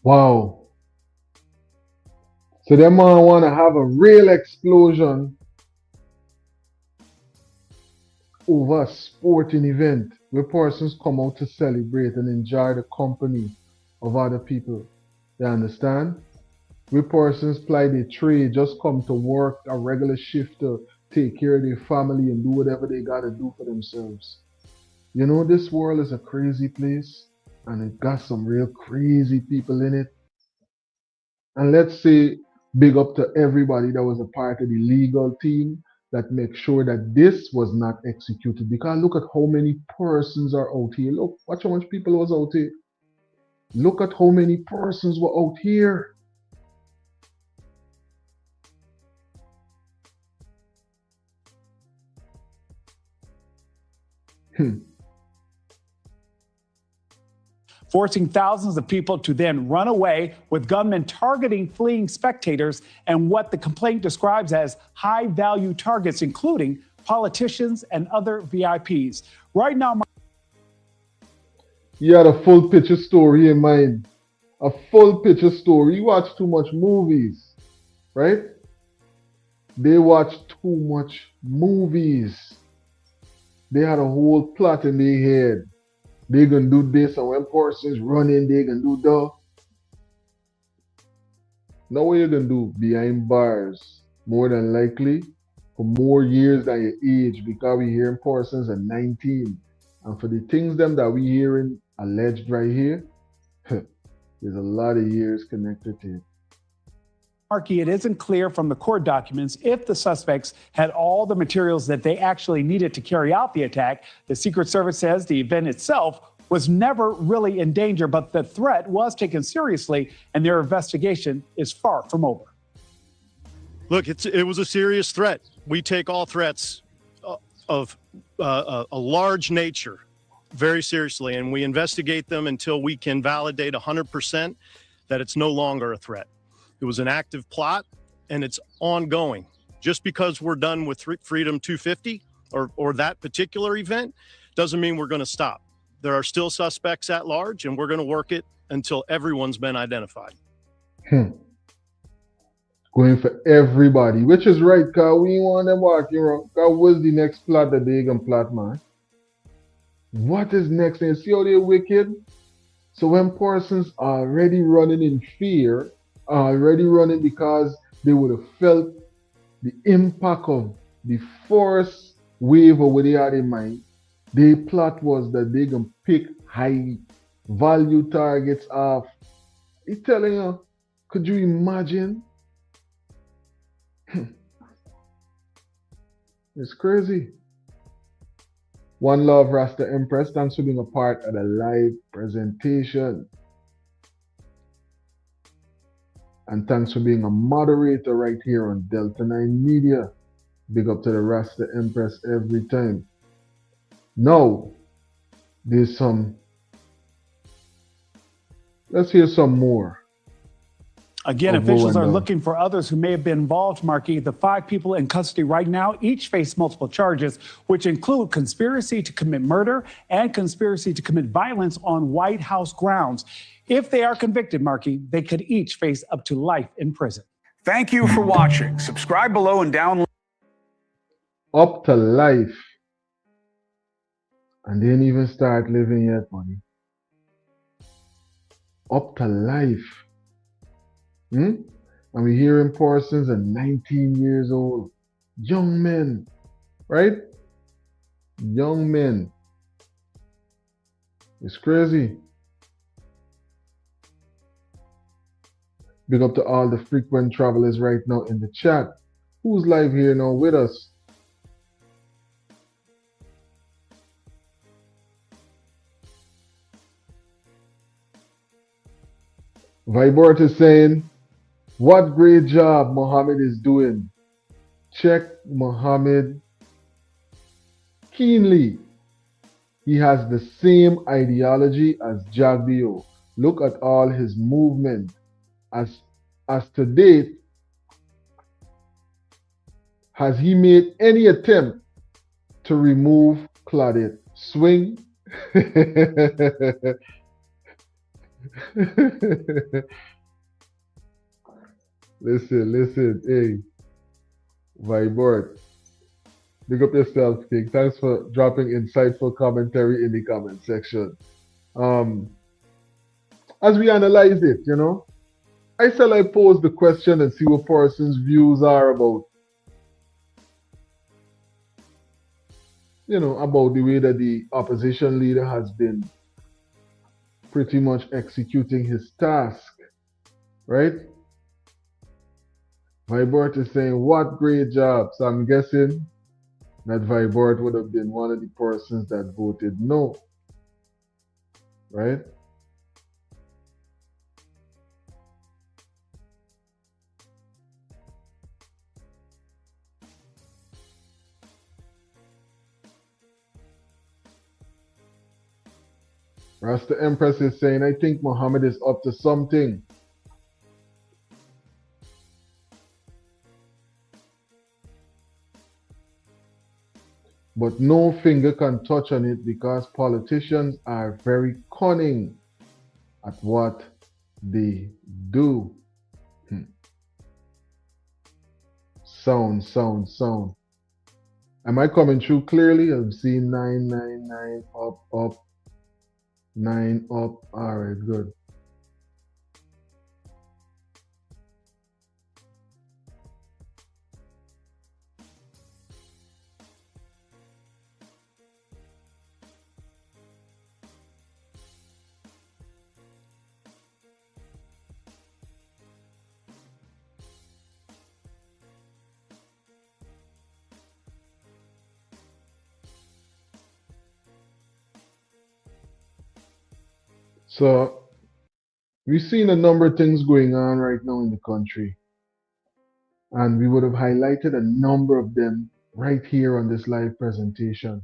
Wow. So them man want to have a real explosion over a sporting event where persons come out to celebrate and enjoy the company of other people. You understand? Where persons ply their trade, just come to work a regular shift to take care of their family and do whatever they got to do for themselves. You know, this world is a crazy place and it got some real crazy people in it. And let's say big up to everybody that was a part of the legal team that make sure that this was not executed. Because look at how many persons are out here. Look, watch how much people was out here. Look at how many persons were out here. Forcing thousands of people to then run away, with gunmen targeting fleeing spectators and what the complaint describes as high-value targets, including politicians and other VIPs. Right now, you had a full picture story in mind. A full picture story. You watch too much movies, right? They watch too much movies. They had a whole plot in their head. They gonna do this, and when persons running, they gonna do that. Now what you gonna do behind bars, more than likely, for more years than your age, because we hearing persons at 19. And for the things them that we hearing alleged right here, there's a lot of years connected to it. Markey, it isn't clear from the court documents if the suspects had all the materials that they actually needed to carry out the attack. The Secret Service says the event itself was never really in danger, but the threat was taken seriously, and their investigation is far from over. Look, it was a serious threat. We take all threats of a large nature very seriously, and we investigate them until we can validate 100% that it's no longer a threat. It was an active plot, and it's ongoing. Just because we're done with Freedom 250 or that particular event doesn't mean we're going to stop. There are still suspects at large, and we're going to work it until everyone's been identified. Going for everybody, which is right, because we want them walking around. Because what's the next plot that they going to plot, man? What is next? And see how they're wicked? So when persons are already running in fear, already running because they would have felt the impact of the first wave of what they had in mind, The plot was that they gonna pick high value targets off. He's telling you, could you imagine? It's crazy. One love, Rasta Empress. Thanks for being a part of the live presentation. And thanks for being a moderator right here on Delta 9 Media. Big up to the Rasta Empress every time. Now, there's some. Let's hear some more. Again, officials are looking for others who may have been involved, Marky. The 5 people in custody right now each face multiple charges, which include conspiracy to commit murder and conspiracy to commit violence on White House grounds. If they are convicted, Marky, they could each face up to life in prison. Thank you for watching. Subscribe below and download. Up to life. And they didn't even start living yet, money. Up to life. And we hearing persons at 19 years old. Young men. Right? Young men. It's crazy. Big up to all the frequent travelers right now in the chat. Who's live here now with us? Vibert is saying, what great job Mohamed is doing. Check Mohamed keenly. He has the same ideology as Jagbio. Look at all his movement. As to date, has he made any attempt to remove Claudette? Swing. Listen, hey, Vibert, big up yourself, King. Thanks for dropping insightful commentary in the comment section. As we analyze it, I shall I pose the question and see what person's views are about, about the way that the opposition leader has been pretty much executing his task, right? Vibert is saying, what great job. So I'm guessing that Vibert would have been one of the persons that voted no, right? Rasta Empress is saying, I think Mohamed is up to something. But no finger can touch on it because politicians are very cunning at what they do. Sound. Am I coming through clearly? I'm seeing 999 up. 9 up. All right, good. So, we've seen a number of things going on right now in the country. And we would have highlighted a number of them right here on this live presentation.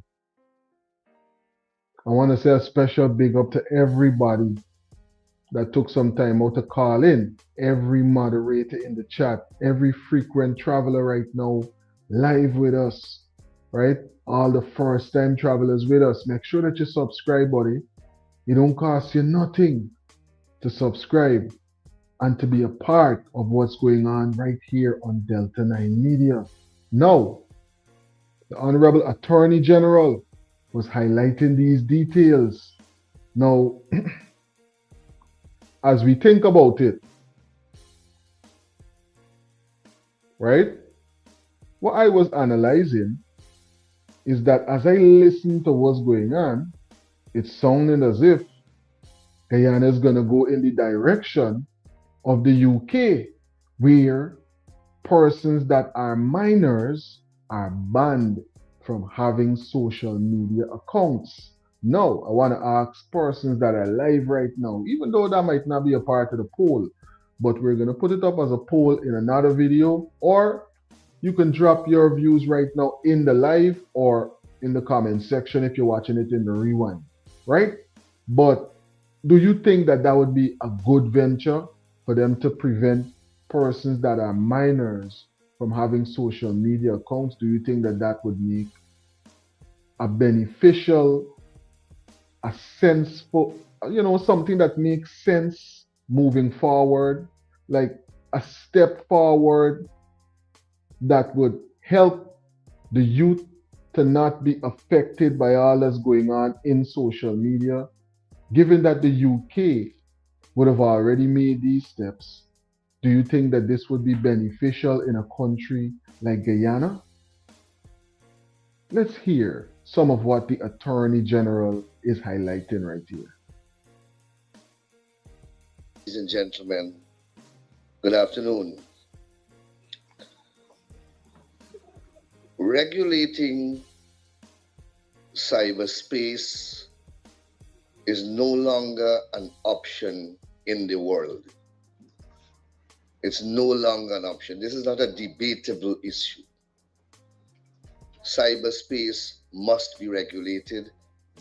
I want to say a special big up to everybody that took some time out to call in. Every moderator in the chat, every frequent traveler right now, live with us, right? All the first time travelers with us. Make sure that you subscribe, buddy. It don't cost you nothing to subscribe and to be a part of what's going on right here on Delta 9 Media. Now, the Honorable Attorney General was highlighting these details. Now, as we think about it, right? What I was analyzing is that as I listen to what's going on, it's sounding as if Guyana is going to go in the direction of the UK, where persons that are minors are banned from having social media accounts. Now, I want to ask persons that are live right now, even though that might not be a part of the poll, but we're going to put it up as a poll in another video, or you can drop your views right now in the live or in the comment section if you're watching it in the rewind, right? But do you think that that would be a good venture for them to prevent persons that are minors from having social media accounts? Do you think that that would make a beneficial, a senseful, something that makes sense moving forward, like a step forward that would help the youth to not be affected by all that's going on in social media? Given that the UK would have already made these steps, do you think that this would be beneficial in a country like Guyana? Let's hear some of what the Attorney General is highlighting right here. Ladies and gentlemen, good afternoon. Regulating cyberspace is no longer an option in the world. It's no longer an option. This is not a debatable issue. Cyberspace must be regulated.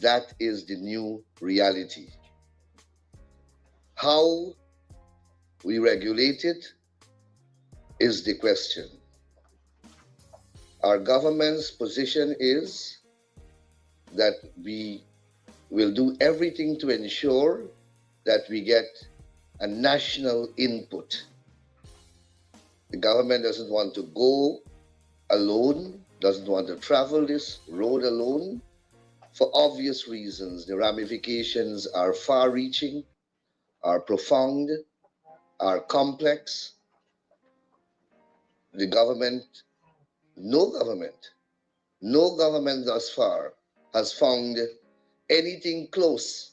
That is the new reality. How we regulate it is the question. Our government's position is that we will do everything to ensure that we get a national input. The government doesn't want to go alone, doesn't want to travel this road alone for obvious reasons. The ramifications are far-reaching, are profound, are complex. The government, no government thus far has found anything close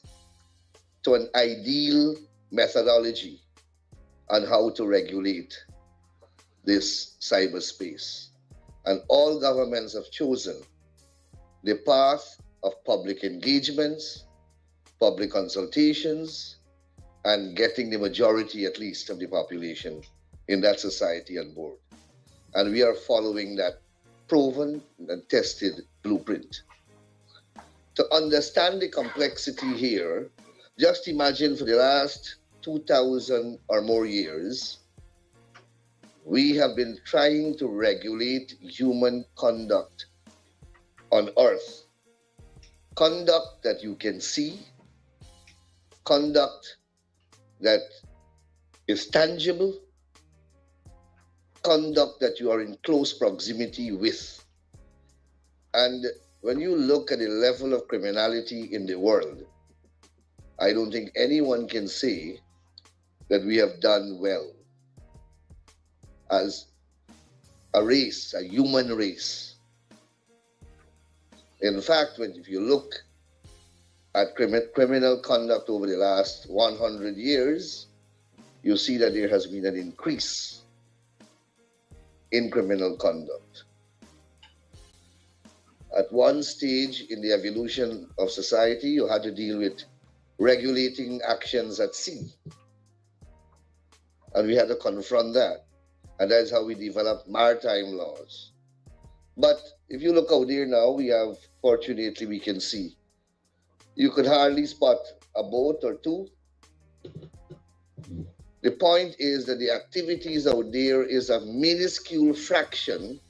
to an ideal methodology on how to regulate this cyberspace. And all governments have chosen the path of public engagements, public consultations, and getting the majority, at least, of the population in that society on board. And we are following that proven and tested blueprint. To understand the complexity here, just imagine for the last 2,000 or more years, we have been trying to regulate human conduct on Earth. Conduct that you can see, conduct that is tangible, conduct that you are in close proximity with. And when you look at the level of criminality in the world, I don't think anyone can say that we have done well as a race, a human race. In fact, if you look at criminal conduct over the last 100 years, you see that there has been an increase in criminal conduct. At one stage in the evolution of society, you had to deal with regulating actions at sea. And we had to confront that. And that's how we developed maritime laws. But if you look out there now, we have, fortunately, we can see. You could hardly spot a boat or two. The point is that the activities out there is a minuscule fraction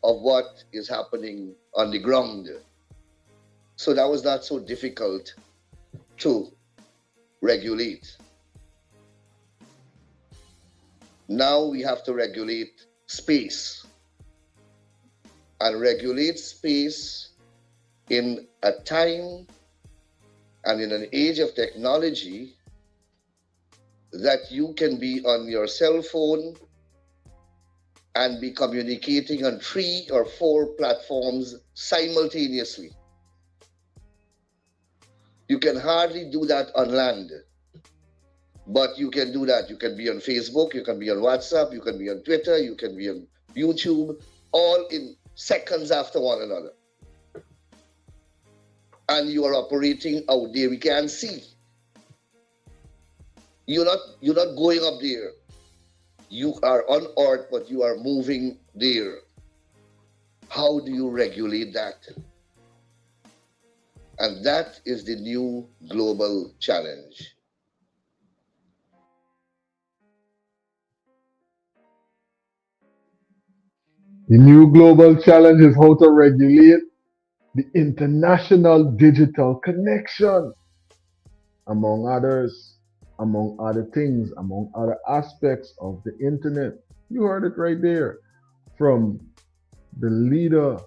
of what is happening on the ground. So that was not so difficult to regulate. Now we have to regulate space, and regulate space in a time and in an age of technology that you can be on your cell phone and be communicating on 3 or 4 platforms simultaneously. You can hardly do that on land, but you can do that. You can be on Facebook, you can be on WhatsApp, you can be on Twitter, you can be on YouTube, all in seconds after one another. And you are operating out there. We can see. You're not going up there. You are on earth, but you are moving there. How do you regulate that? And that is the new global challenge. The new global challenge is how to regulate the international digital connection, among others, among other things, among other aspects of the internet. You heard it right there from the leader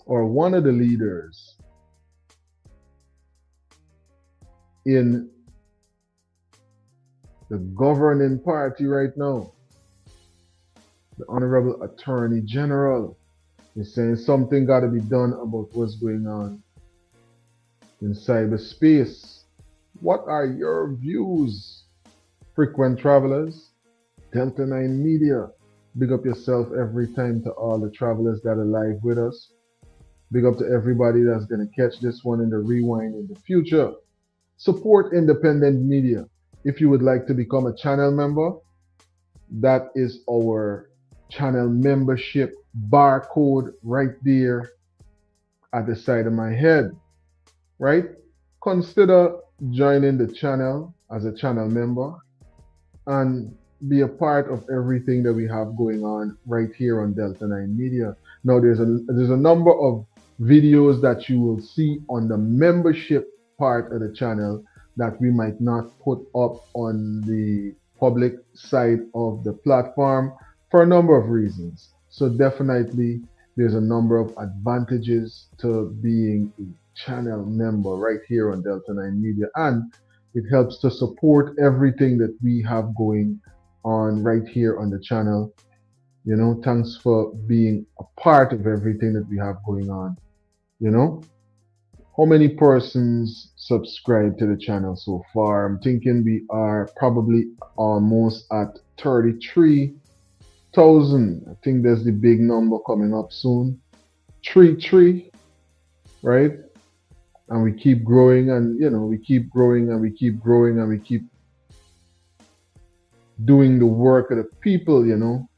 or one of the leaders in the governing party right now, the Honorable Attorney General, is saying something got to be done about what's going on in cyberspace. What are your views, frequent travelers? Delta 9 Media, big up yourself every time to all the travelers that are live with us. Big up to everybody that's going to catch this one in the rewind in the future. Support independent media. If you would like to become a channel member, that is our channel membership barcode right there at the side of my head, right? Consider joining the channel as a channel member and be a part of everything that we have going on right here on Delta 9 Media. Now there's a number of videos that you will see on the membership part of the channel that we might not put up on the public side of the platform for a number of reasons. So definitely there's a number of advantages to being a channel member right here on Delta 9 Media, and it helps to support everything that we have going on right here on the channel. You know, thanks for being a part of everything that we have going on. You know, how many persons subscribe to the channel so far? I'm thinking we are probably almost at 33,000. I think there's the big number coming up soon. 33, right? And we keep growing, and you know, we keep growing and we keep growing and we keep doing the work of the people, you know,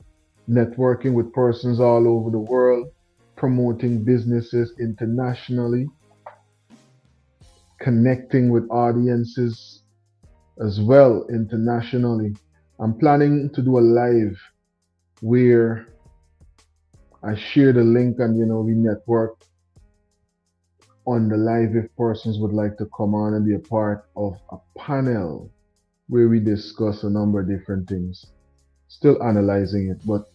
networking with persons all over the world, promoting businesses internationally, connecting with audiences as well internationally. I'm planning to do a live where I share the link and, you know, we network on the live if persons would like to come on and be a part of a panel where we discuss a number of different things. Still analyzing it, but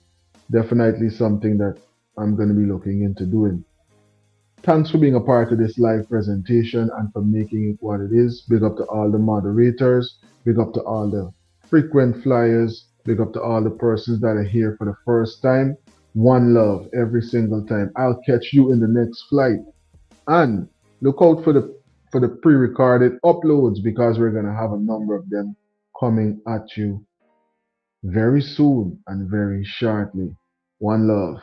definitely something that I'm going to be looking into doing. Thanks for being a part of this live presentation and for making it what it is. Big up to all the moderators. Big up to all the frequent flyers. Big up to all the persons that are here for the first time. One love every single time. I'll catch you in the next flight. And look out for the pre-recorded uploads, because we're going to have a number of them coming at you very soon and very shortly. One love.